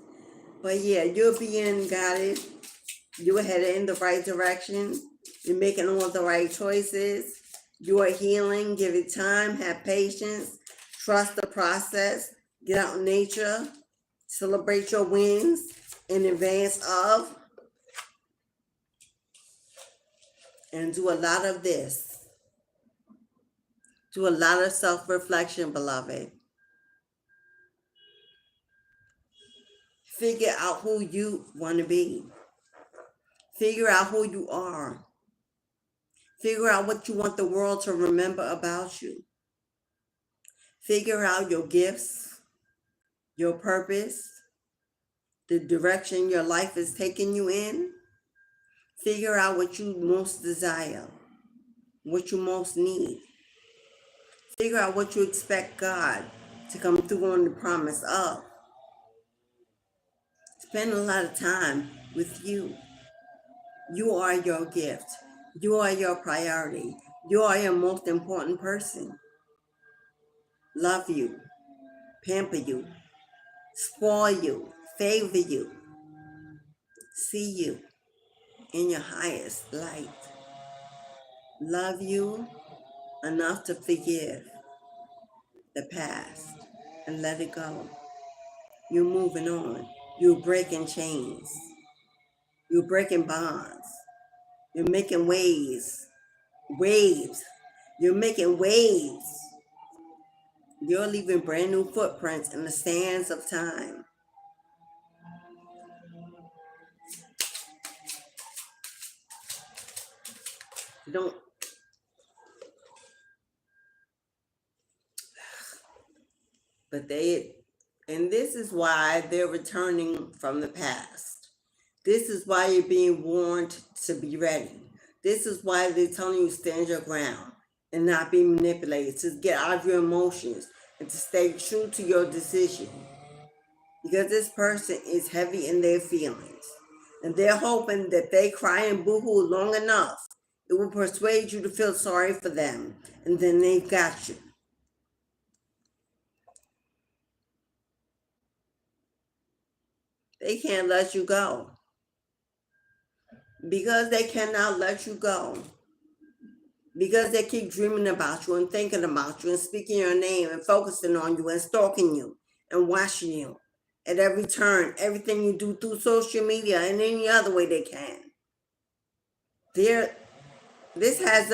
A: But yeah, you're being guided. You're headed in the right direction. You're making all the right choices. You are healing. Give it time. Have patience. Trust the process. Get out in nature. Celebrate your wins in advance of. And do a lot of this. Do a lot of self-reflection, beloved. Figure out who you want to be. Figure out who you are. Figure out what you want the world to remember about you. Figure out your gifts, your purpose, the direction your life is taking you in. Figure out what you most desire, what you most need. Figure out what you expect God to come through on the promise of. Spend a lot of time with you. You are your gift. You are your priority. You are your most important person. Love you, pamper you, spoil you, favor you, see you in your highest light. Love you enough to forgive the past and let it go. You're moving on. You're breaking chains. You're breaking bonds. You're making waves. Waves. You're making waves. You're leaving brand new footprints in the sands of time. Don't. But and this is why they're returning from the past. This is why you're being warned to be ready. This is why they're telling you to stand your ground and not be manipulated, to get out of your emotions and to stay true to your decision. Because this person is heavy in their feelings. And they're hoping that they cry and boo-hoo long enough, it will persuade you to feel sorry for them. And then they've got you. They can't let you go. Because they cannot let you go. Because they keep dreaming about you and thinking about you and speaking your name and focusing on you and stalking you and watching you at every turn, everything you do through social media and any other way they can. This has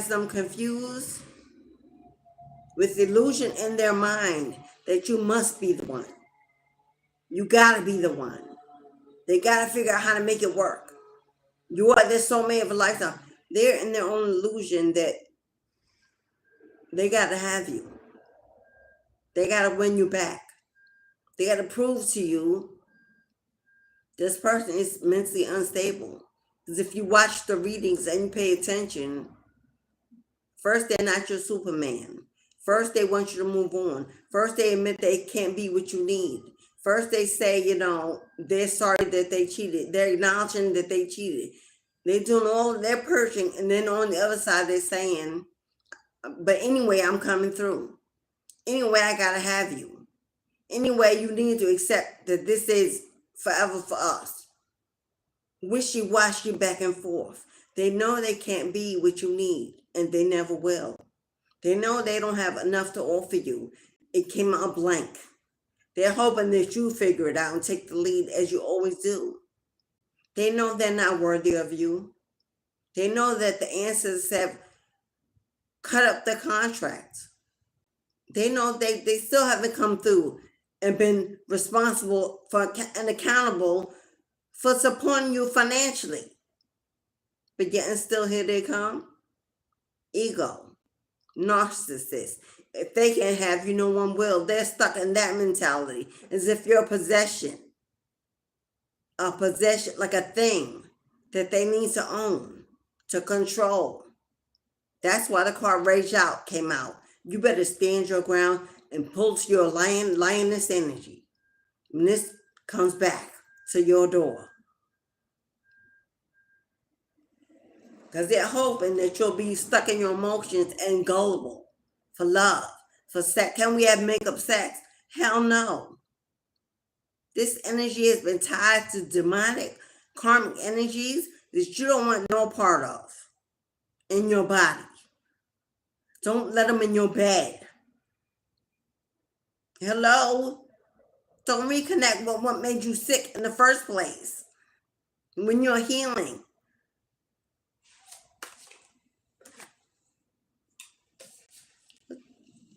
A: them confused with illusion in their mind that you must be the one. You gotta be the one. They gotta figure out how to make it work. You are their soulmate of a lifetime. They're in their own illusion that they gotta have you. They gotta win you back. They gotta prove to you this person is mentally unstable. Because if you watch the readings and you pay attention, first they're not your Superman. First they want you to move on. First they admit they can't be what you need. First they say, they're sorry that they cheated. They're acknowledging that they cheated. They're doing all of their purging, and then on the other side they're saying, but anyway, I'm coming through. Anyway, I gotta have you. Anyway, you need to accept that this is forever for us. Wishy-washy back and forth. They know they can't be what you need, and they never will. They know they don't have enough to offer you. It came out blank. They're hoping that you figure it out and take the lead as you always do. They know they're not worthy of you. They know that the answers have cut up the contract. They know they still haven't come through and been responsible for and accountable for supporting you financially. But yet and still here they come. Ego. Narcissist. If they can't have you, no one will. They're stuck in that mentality, as if you're a possession, like a thing that they need to own, to control. That's why the card Rage Out came out. You better stand your ground and pulse your lioness energy when this comes back to your door. Because they're hoping that you'll be stuck in your emotions and gullible for love, for sex. Can we have makeup sex? Hell no. This energy has been tied to demonic, karmic energies that you don't want no part of in your body. Don't let them in your bed. Hello? Don't reconnect with what made you sick in the first place when you're healing.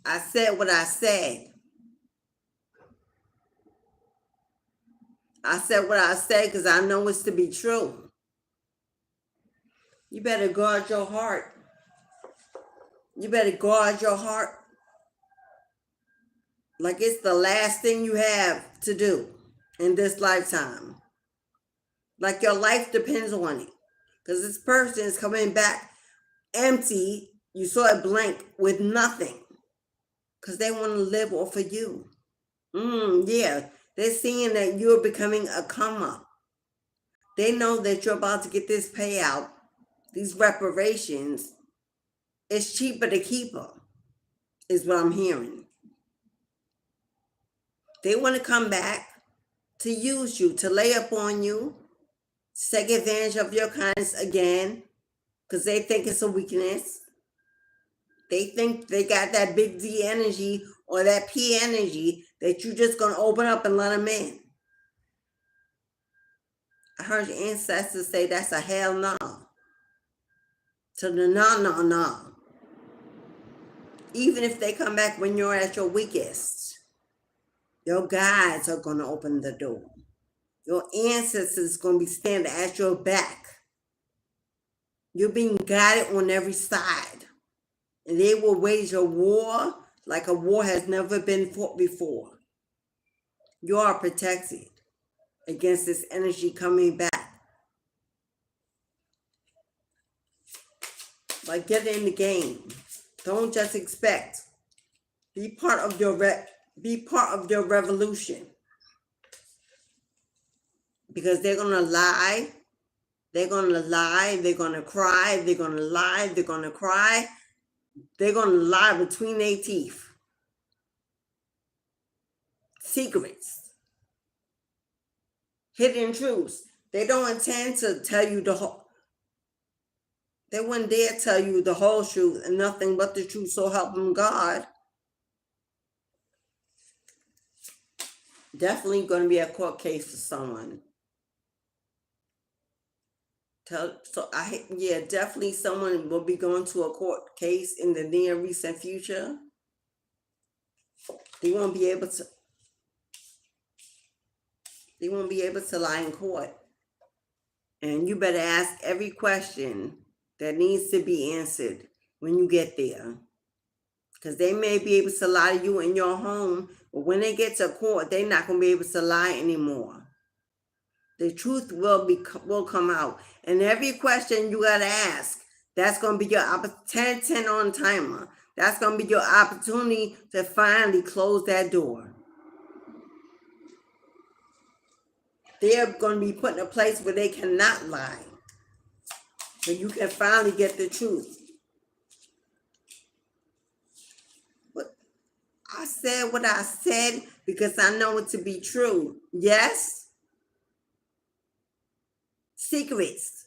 A: I said what I said. I said what I said because I know it's to be true. You better guard your heart. You better guard your heart. Like it's the last thing you have to do in this lifetime. Like your life depends on it. Because this person is coming back empty. You saw it blank with nothing. Because they want to live off of you. Yeah. They're seeing that you're becoming a come up. They know that you're about to get this payout, these reparations. It's cheaper to keep her, is what I'm hearing. They want to come back to use you, to lay up on you, take advantage of your kindness again, because they think it's a weakness. They think they got that big D energy or that P energy that you're just going to open up and let them in. I heard your ancestors say that's a hell no. To the no. Even if they come back when you're at your weakest, your guides are going to open the door. Your ancestors are going to be standing at your back. You're being guided on every side. And they will wage a war like a war has never been fought before. You are protected against this energy coming back. Like, get in the game. Don't just expect. Be part of your revolution. Because they're gonna lie. They're gonna lie. They're gonna cry. They're gonna lie. They're gonna cry. They're gonna lie between their teeth. Secrets. Hidden truths. They don't intend to tell you the whole. They wouldn't dare tell you the whole truth and nothing but the truth, so help them God. Definitely going to be a court case for someone. Definitely someone will be going to a court case in the near recent future. They won't be able to. They won't be able to lie in court. And you better ask every question that needs to be answered when you get there. Because they may be able to lie to you in your home, but when they get to court, they're not going to be able to lie anymore. The truth will come out. And every question you got to ask, that's going to be your 10 on timer. That's going to be your opportunity to finally close that door. They're going to be put in a place where they cannot lie. So you can finally get the truth. But I said what I said because I know it to be true. Yes? Secrets.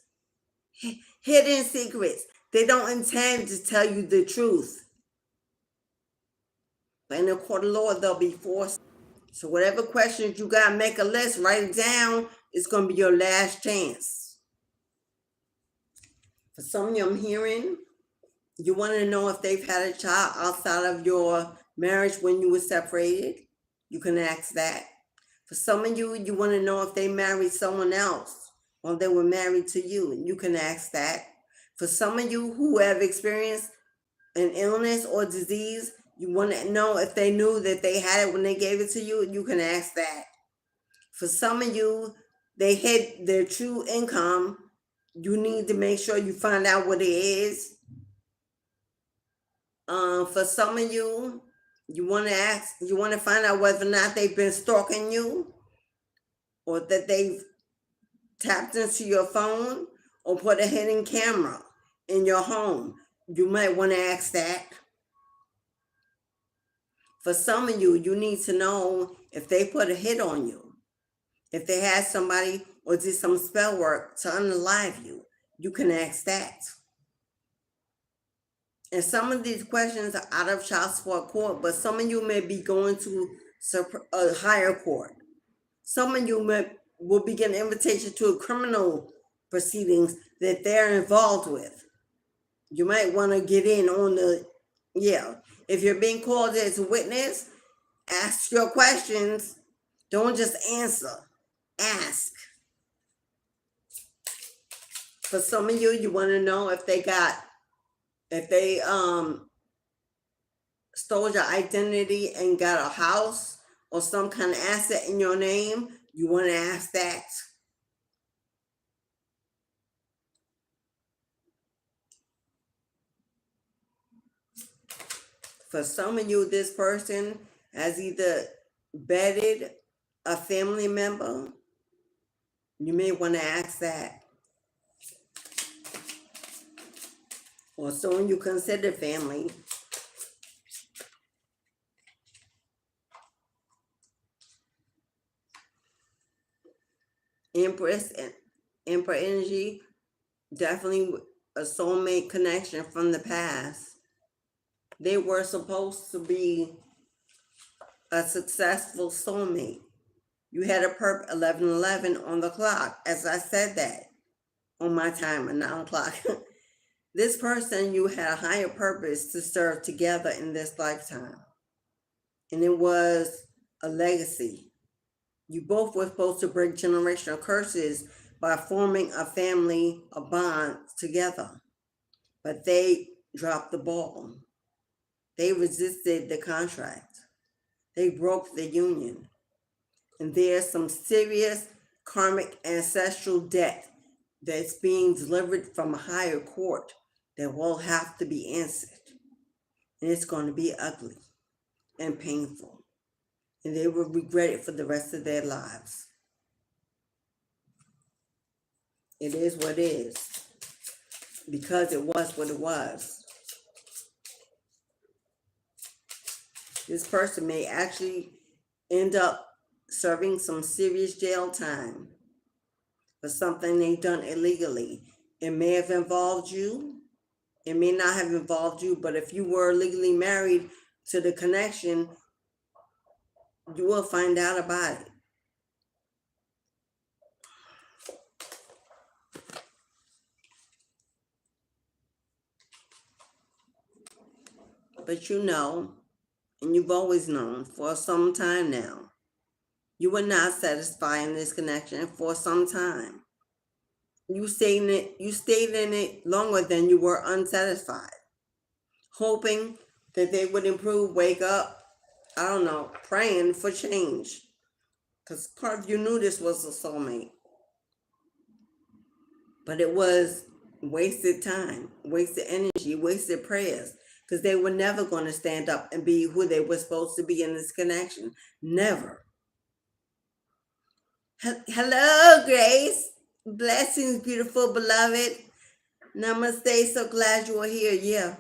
A: Hidden secrets. They don't intend to tell you the truth. But in the court of law, they'll be forced. So whatever questions you got, make a list, write it down. It's going to be your last chance. For some of you, I'm hearing, you want to know if they've had a child outside of your marriage when you were separated. You can ask that. For some of you, you want to know if they married someone else or they were married to you. You can ask that. For some of you who have experienced an illness or disease, you want to know if they knew that they had it when they gave it to you. You can ask that. For some of you, they hid their true income. You need to make sure you find out what it is. For some of you, you want to find out whether or not they've been stalking you, or that they've tapped into your phone or put a hidden camera in your home. You might want to ask that. For some of you, you need to know if they put a hit on you, if they had somebody or did some spell work to unalive you. You can ask that. And some of these questions are out of child support court, but some of you may be going to a higher court. Some of you will be getting an invitation to a criminal proceedings that they're involved with. You might want to get in on if you're being called as a witness, ask your questions. Don't just answer. Ask. For some of you, you want to know if they stole your identity and got a house or some kind of asset in your name, you want to ask that. For some of you, this person has either bedded a family member. You may want to ask that. Or someone you consider family. Empress and Emperor energy, definitely a soulmate connection from the past. They were supposed to be a successful soulmate. You had a perp 1111 on the clock, as I said that on my timer, 9 o'clock. This person, you had a higher purpose to serve together in this lifetime. And it was a legacy. You both were supposed to break generational curses by forming a family, a bond together. But they dropped the ball. They resisted the contract. They broke the union. And there's some serious karmic ancestral debt that's being delivered from a higher court that will have to be answered. And it's going to be ugly and painful. And they will regret it for the rest of their lives. It is what it is. Because it was what it was. This person may actually end up serving some serious jail time for something they've done illegally. It may have involved you. It may not have involved you, but if you were legally married to the connection, you will find out about it. But you know, and you've always known for some time now, you were not satisfied in this connection for some time. You stayed in it longer than you were unsatisfied, hoping that they would improve, wake up, I don't know, praying for change. Because part of you knew this was a soulmate. But it was wasted time, wasted energy, wasted prayers. Because they were never going to stand up and be who they were supposed to be in this connection. Never. Hello, Grace. Blessings, beautiful beloved. Namaste. So glad you are here. Yeah.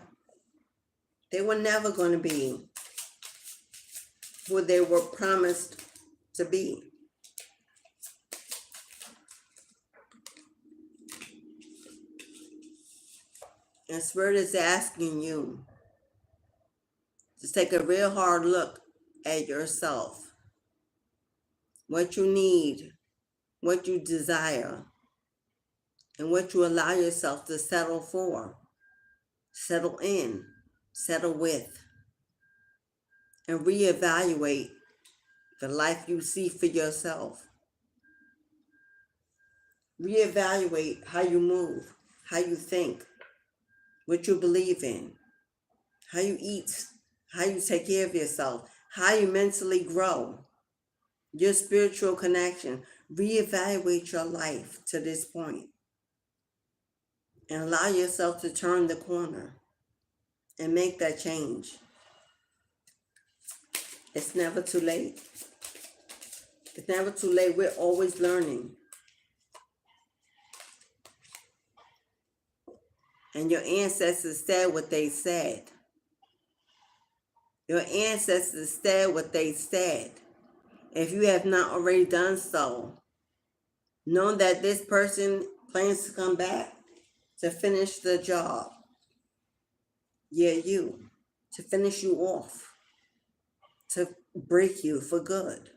A: They were never going to be who they were promised to be. And Spirit is asking you to take a real hard look at yourself. What you need, what you desire, and what you allow yourself to settle for, settle in, settle with, and reevaluate the life you see for yourself. Reevaluate how you move, how you think, what you believe in, how you eat, how you take care of yourself, how you mentally grow, your spiritual connection. Reevaluate your life to this point and allow yourself to turn the corner and make that change. It's never too late. It's never too late. We're always learning. And your ancestors said what they said. Your ancestors said what they said. If you have not already done so, know that this person plans to come back to finish the job. Yeah, you. To finish you off. To break you for good.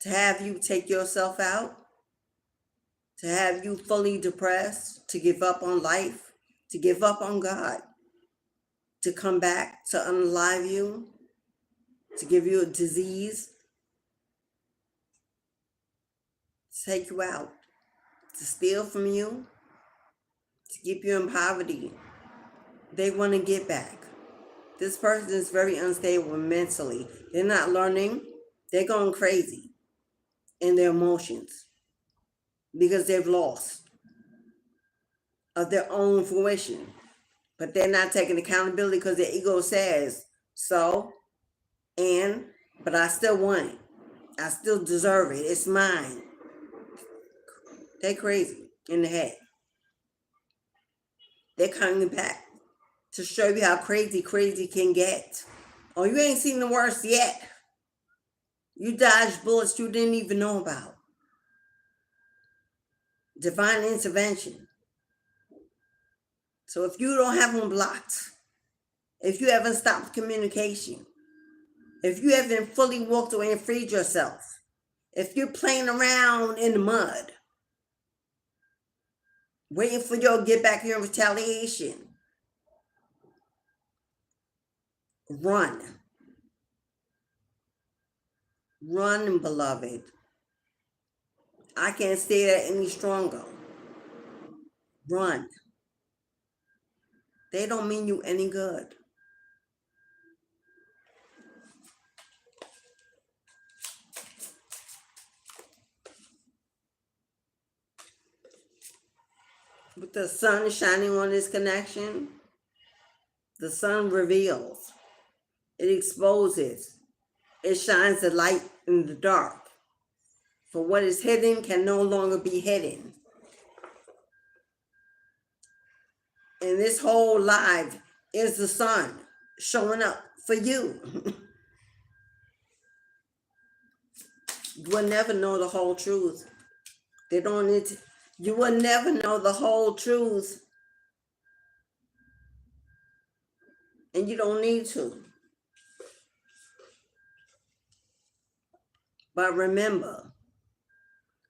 A: To have you take yourself out. To have you fully depressed. To give up on life. To give up on God. To come back to unalive you. To give you a disease. To take you out. To steal from you. To keep you in poverty. They want to get back. This person is very unstable mentally. They're not learning. They're going crazy in their emotions because they've lost of their own fruition. But they're not taking accountability because their ego says so. But I still want it. I still deserve it. It's mine. They're crazy in the head. They're coming back to show you how crazy can get. Oh, you ain't seen the worst yet. You dodged bullets you didn't even know about. Divine intervention. So if you don't have them blocked, if you haven't stopped communication, if you haven't fully walked away and freed yourself, if you're playing around in the mud, waiting for your get back here in retaliation, run. Run, beloved. I can't say that any stronger. Run. They don't mean you any good. With the sun shining on this connection, the sun reveals. It exposes. It shines the light in the dark. For what is hidden can no longer be hidden. And this whole live is the sun showing up for you. You will never know the whole truth. They don't need to, you will never know the whole truth. And you don't need to. But remember,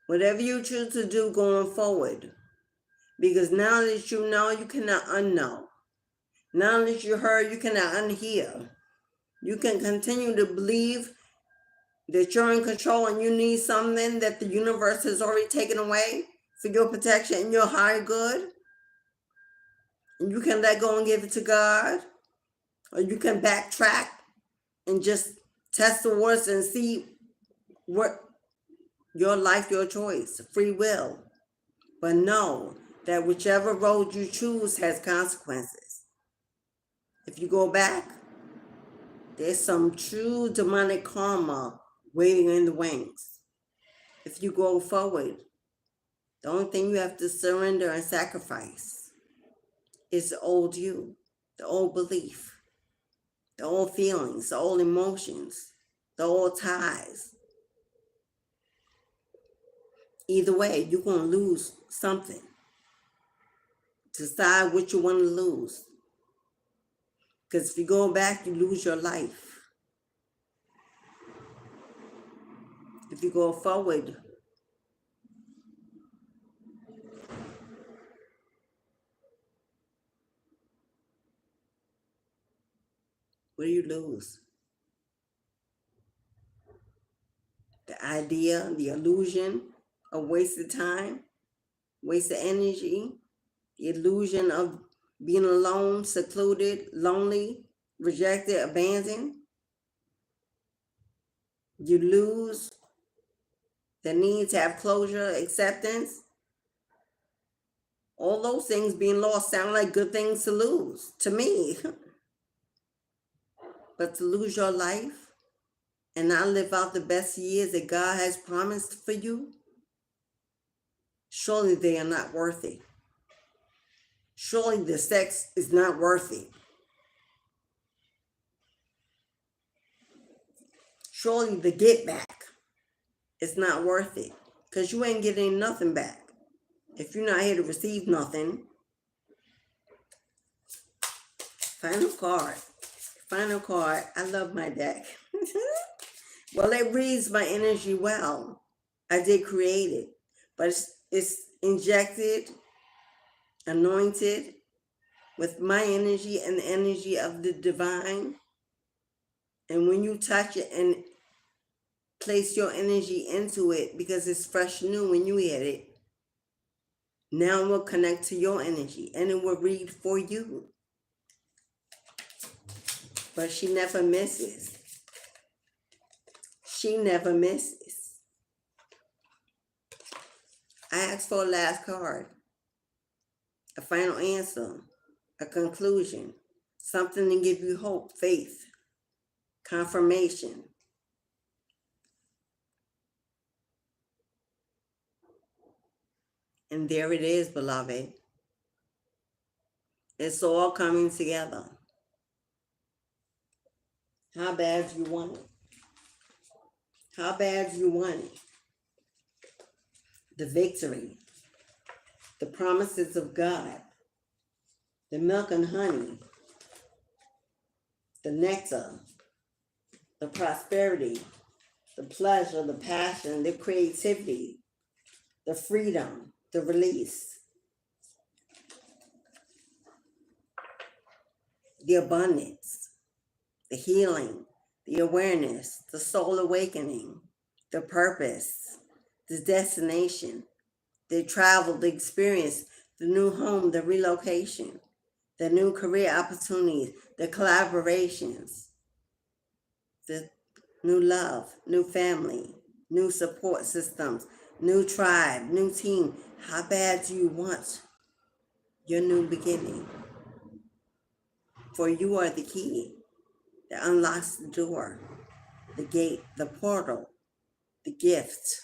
A: whatever you choose to do going forward, because now that you know, you cannot unknow. Now that you heard, you cannot unhear. You can continue to believe that you're in control and you need something that the universe has already taken away for your protection and your higher good. And you can let go and give it to God. Or you can backtrack and just test the waters and see what your life, your choice, free will. But know that whichever road you choose has consequences. If you go back, there's some true demonic karma waiting in the wings. If you go forward, the only thing you have to surrender and sacrifice is the old you, the old belief, the old feelings, the old emotions, the old ties. Either way, you're going to lose something. Decide what you want to lose. Because if you go back, you lose your life. If you go forward, what do you lose? The idea, the illusion of wasted time, wasted energy, the illusion of being alone, secluded, lonely, rejected, abandoned. You lose the need to have closure, acceptance. All those things being lost sound like good things to lose to me. But to lose your life and not live out the best years that God has promised for you, surely they are not worth it. Surely the sex is not worth it. Surely the get back is not worth it. Because you ain't getting nothing back. If you're not here to receive nothing. Final card. Final card. I love my deck. Well, it reads my energy well. I did create it. But it's injected, anointed with my energy and the energy of the divine. And when you touch it and place your energy into it, because it's fresh new when you hit it, now it will connect to your energy and it will read for you. but she never misses. She never misses. I asked for a last card, a final answer, a conclusion, something to give you hope, faith, confirmation. And there it is, beloved. It's all coming together. How bad you want it? How bad you want it? The victory, the promises of God, the milk and honey, the nectar, the prosperity, the pleasure, the passion, the creativity, the freedom, the release, the abundance, the healing, the awareness, the soul awakening, the purpose, the destination, the travel, the experience, the new home, the relocation, the new career opportunities, the collaborations, the new love, new family, new support systems, new tribe, new team. How bad do you want your new beginning? For you are the key that unlocks the door, the gate, the portal, the gift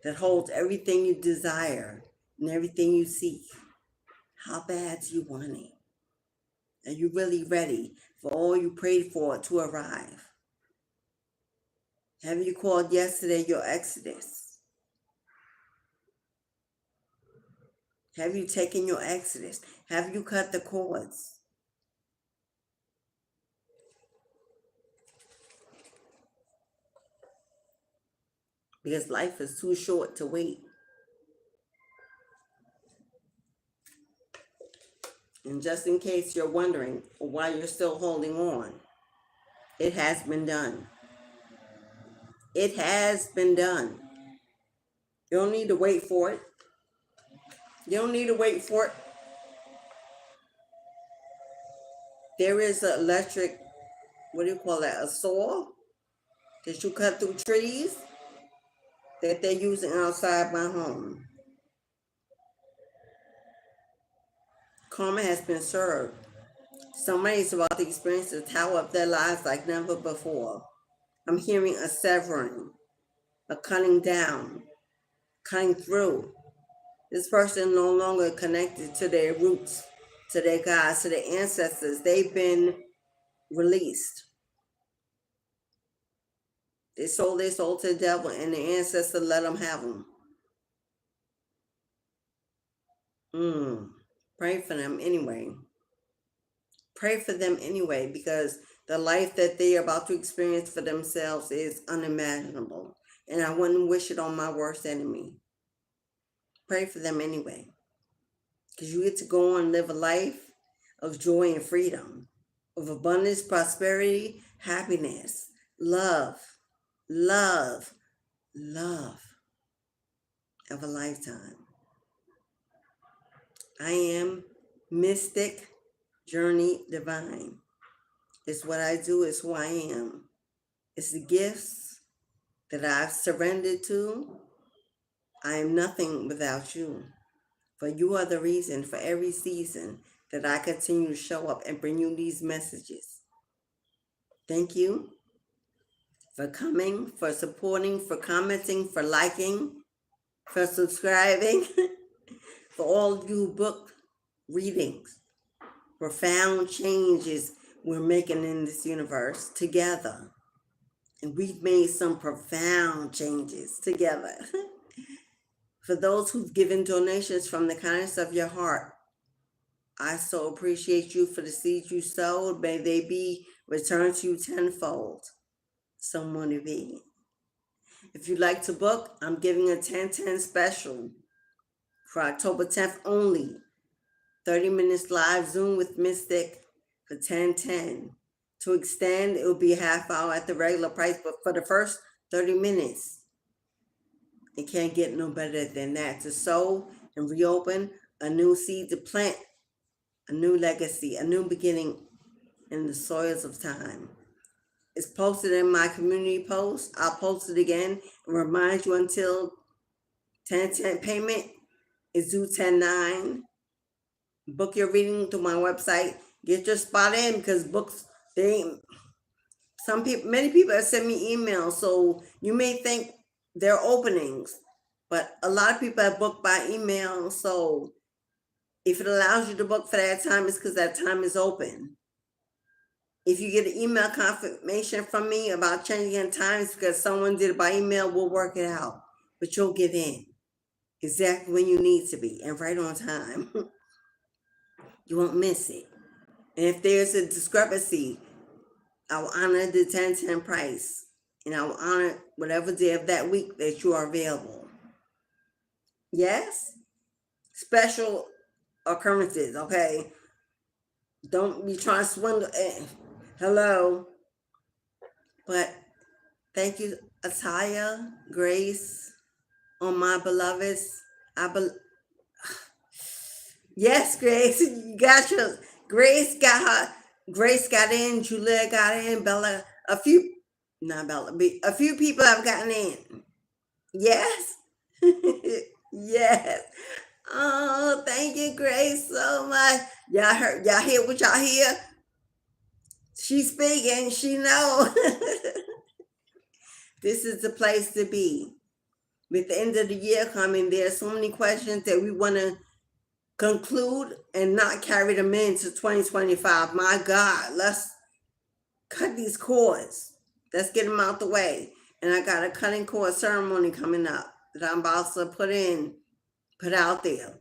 A: that holds everything you desire and everything you seek. How bad do you want it? Are you really ready for all you prayed for to arrive? Have you called yesterday your exodus? Have you taken your exodus? Have you cut the cords? Because life is too short to wait. And just in case you're wondering why you're still holding on, it has been done. It has been done. You don't need to wait for it. You don't need to wait for it. There is an electric, what do you call that, a saw that you cut through trees that they're using outside my home. Karma has been served. Somebody's about to experience the tower of their lives like never before. I'm hearing a severing, a cutting down, cutting through. This person no longer connected to their roots, to their gods, to their ancestors. They've been released. They sold their soul to the devil, and the ancestor let them have them. Pray for them anyway. Pray for them anyway, because the life that they are about to experience for themselves is unimaginable. And I wouldn't wish it on my worst enemy. Pray for them anyway. Because you get to go on and live a life of joy and freedom, of abundance, prosperity, happiness, love, love, love of a lifetime. I am Mystic Journey Divine. It's what I do, it's who I am. It's the gifts that I've surrendered to. I am nothing without you. For you are the reason for every season that I continue to show up and bring you these messages. Thank you for coming, for supporting, for commenting, for liking, for subscribing, for all you book readings, profound changes we're making in this universe together. And we've made some profound changes together. For those who've given donations from the kindness of your heart, I so appreciate you for the seeds you sowed. May they be returned to you tenfold. Someone to be. If you'd like to book, I'm giving a 10-10 special for October 10th only. 30 minutes live Zoom with Mystic for 10-10. To extend, it will be a half hour at the regular price, but for the first 30 minutes, it can't get no better than that. To sow and reopen a new seed, to plant a new legacy, a new beginning, in the soils of time. It's posted in my community post. I'll post it again and remind you until 10/10 payment is due 10/9. Book your reading through my website. Get your spot in because books, many people have sent me emails, so you may think they're openings, but a lot of people have booked by email. So if it allows you to book for that time, it's because that time is open. If you get an email confirmation from me about changing in times because someone did it by email, we'll work it out. But you'll get in exactly when you need to be and right on time. You won't miss it. And if there's a discrepancy, I will honor the 10/10 price. And I will honor whatever day of that week that you are available. Yes? Special occurrences, okay? Don't be trying to swindle. Hello. But thank you, Ataya, Grace, on my beloveds. Yes, Grace, you got your. Grace got in, Julia got in, Bella, a few people have gotten in. Yes. Yes. Oh, thank you, Grace, so much. Y'all hear what y'all hear? She's speaking, she know. This is the place to be. With the end of the year coming, there's so many questions that we want to conclude and not carry them into 2025. My God, let's cut these cords. Let's get them out the way. And I got a cutting cord ceremony coming up that I'm about to put out there.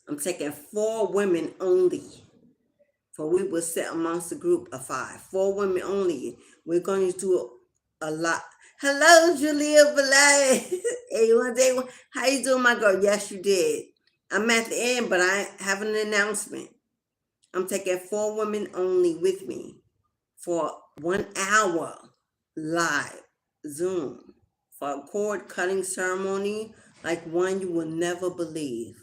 A: I'm taking 4 women only. For we will sit amongst a group of 5. 4 women only. We're going to do a lot. Hello, Julia Belay. A1 How you doing, my girl? Yes, you did. I'm at the end, but I have an announcement. I'm taking 4 women only with me for 1 hour live Zoom for a cord cutting ceremony like one you will never believe.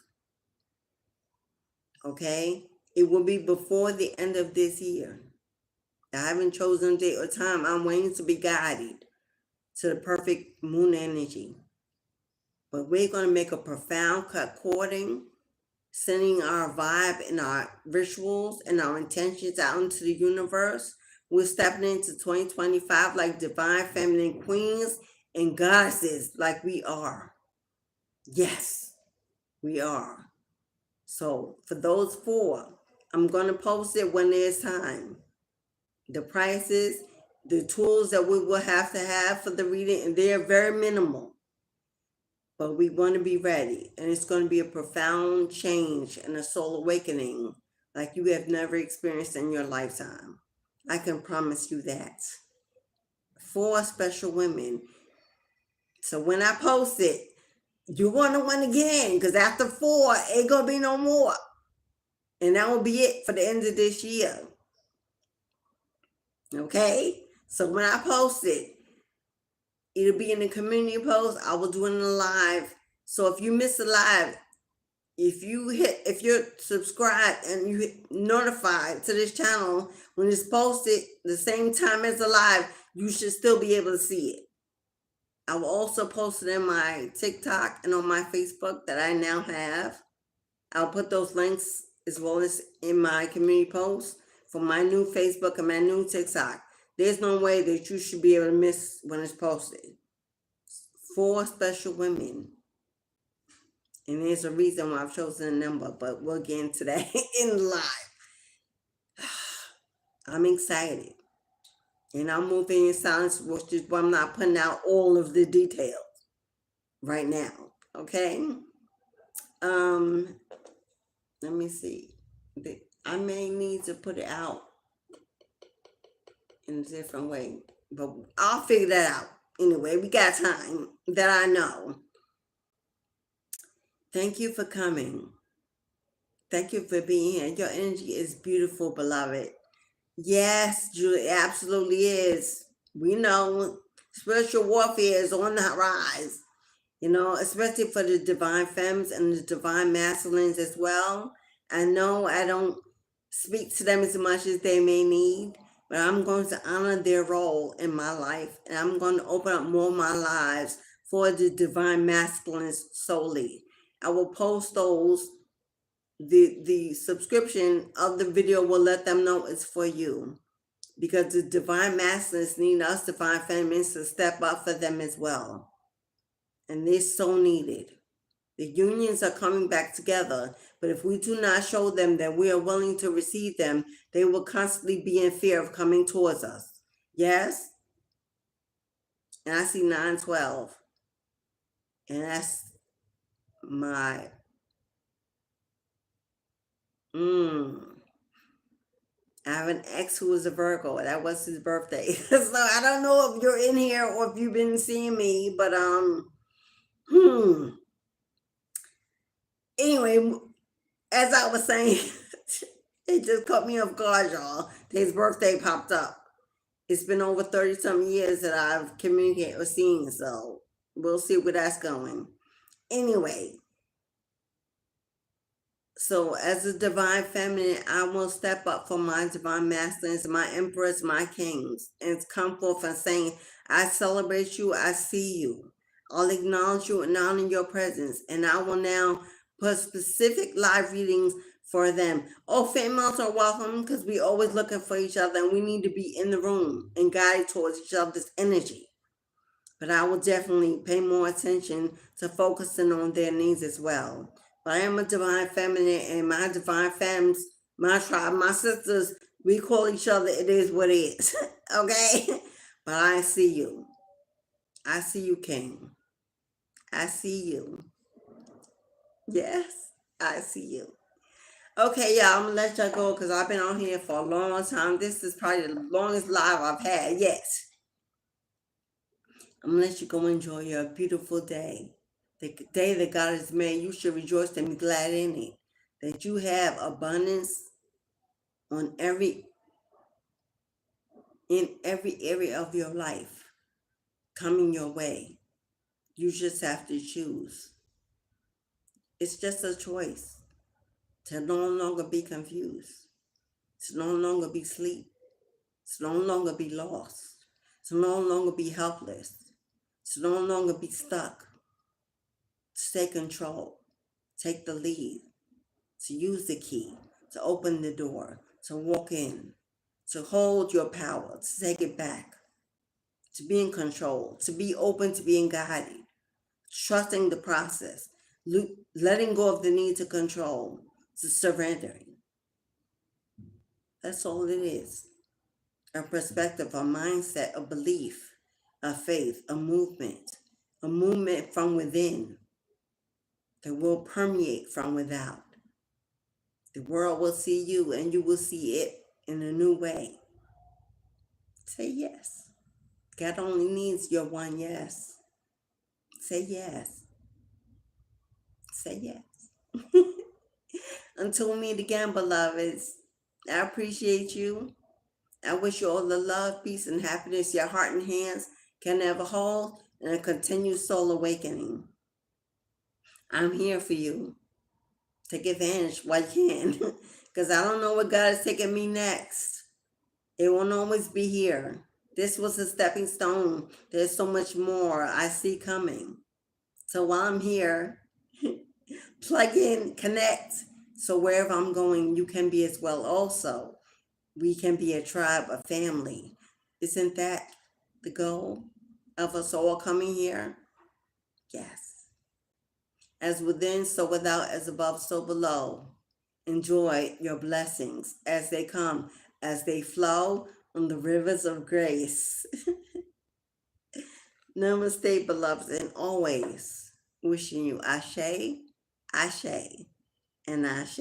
A: Okay? It will be before the end of this year. I haven't chosen a date or time. I'm waiting to be guided to the perfect moon energy. But we're going to make a profound cut cording, sending our vibe and our rituals and our intentions out into the universe. We're stepping into 2025 like divine feminine queens and goddesses like we are. Yes, we are. So for those 4, I'm going to post it when there's time. The prices, the tools that we will have to have for the reading, and they're very minimal. But we want to be ready. And it's going to be a profound change and a soul awakening like you have never experienced in your lifetime. I can promise you that. 4 special women. So when I post it, you're going to win again, because after 4, ain't going to be no more. And that will be it for the end of this year. Okay? So when I post it, it'll be in the community post. I will do it in the live. So if you miss the live, if you're subscribed and you hit notified to this channel when it's posted the same time as the live, you should still be able to see it. I will also post it in my TikTok and on my Facebook that I now have. I'll put those links as well as in my community post for my new Facebook and my new TikTok. There's no way that you should be able to miss when it's posted. 4 special women. And there's a reason why I've chosen a number, but we'll get into that in live. I'm excited. And I'm moving in silence, which is why I'm not putting out all of the details right now. Okay? Let me see. I may need to put it out in a different way, but I'll figure that out. Anyway, we got time that I know. Thank you for coming. Thank you for being here. Your energy is beautiful, beloved. Yes, Julie, it absolutely is. We know spiritual warfare is on the rise, especially for the divine femmes and the divine masculines as well. I know I don't speak to them as much as they may need, but I'm going to honor their role in my life, and I'm going to open up more of my lives for the divine masculines solely. I will post those. The subscription of the video will let them know it's for you, because the divine masculines need us divine feminines to step up for them as well, and they're so needed. The unions are coming back together, but if we do not show them that we are willing to receive them, they will constantly be in fear of coming towards us. Yes? And I see 912. And that's my I have an ex who was a Virgo. That was his birthday. So I don't know if you're in here or if you've been seeing me, but anyway, as I was saying, it just caught me off guard, y'all. His birthday popped up. It's been over 30-some years that I've communicated or seen, so we'll see where that's going. Anyway, so as a divine feminine, I will step up for my divine masculines, my emperors, my kings, and come forth and saying, I celebrate you, I see you. I'll acknowledge you and honor your presence, and I will now put specific live readings for them. Oh, females are welcome, because we always looking for each other, and we need to be in the room and guided towards each other's energy. But I will definitely pay more attention to focusing on their needs as well. But I am a divine feminine, and my divine femmes, my tribe, my sisters, we call each other, it is what it is. Okay? But I see you. I see you, King. I see you. Yes, I see you. Okay, yeah, I'm gonna let y'all go because I've been on here for a long time. This is probably the longest live I've had yet. I'm gonna let you go enjoy your beautiful day. The day that God has made, you should rejoice and be glad in it. That you have abundance on in every area of your life coming your way. You just have to choose. It's just a choice to no longer be confused, to no longer be asleep, to no longer be lost, to no longer be helpless, to no longer be stuck, to take control, take the lead, to use the key, to open the door, to walk in, to hold your power, to take it back, to be in control, to be open to being guided, trusting the process, letting go of the need to control, to surrendering. That's all it is. A perspective, a mindset, a belief, a faith, a movement from within that will permeate from without. The world will see you and you will see it in a new way. Say yes. God only needs your one yes. Say yes. Say yes. Until we meet again, beloveds, I appreciate you. I wish you all the love, peace, and happiness your heart and hands can ever hold, and a continued soul awakening. I'm here for you. Take advantage while you can, because I don't know what God is taking me next. It won't always be here. This was a stepping stone. There's so much more I see coming. So while I'm here, plug in, connect. So wherever I'm going, you can be as well also. We can be a tribe, a family. Isn't that the goal of us all coming here? Yes. As within, so without, as above, so below. Enjoy your blessings as they come, as they flow on the rivers of grace. Namaste, beloveds, and always wishing you ashe, ashe, and ashe.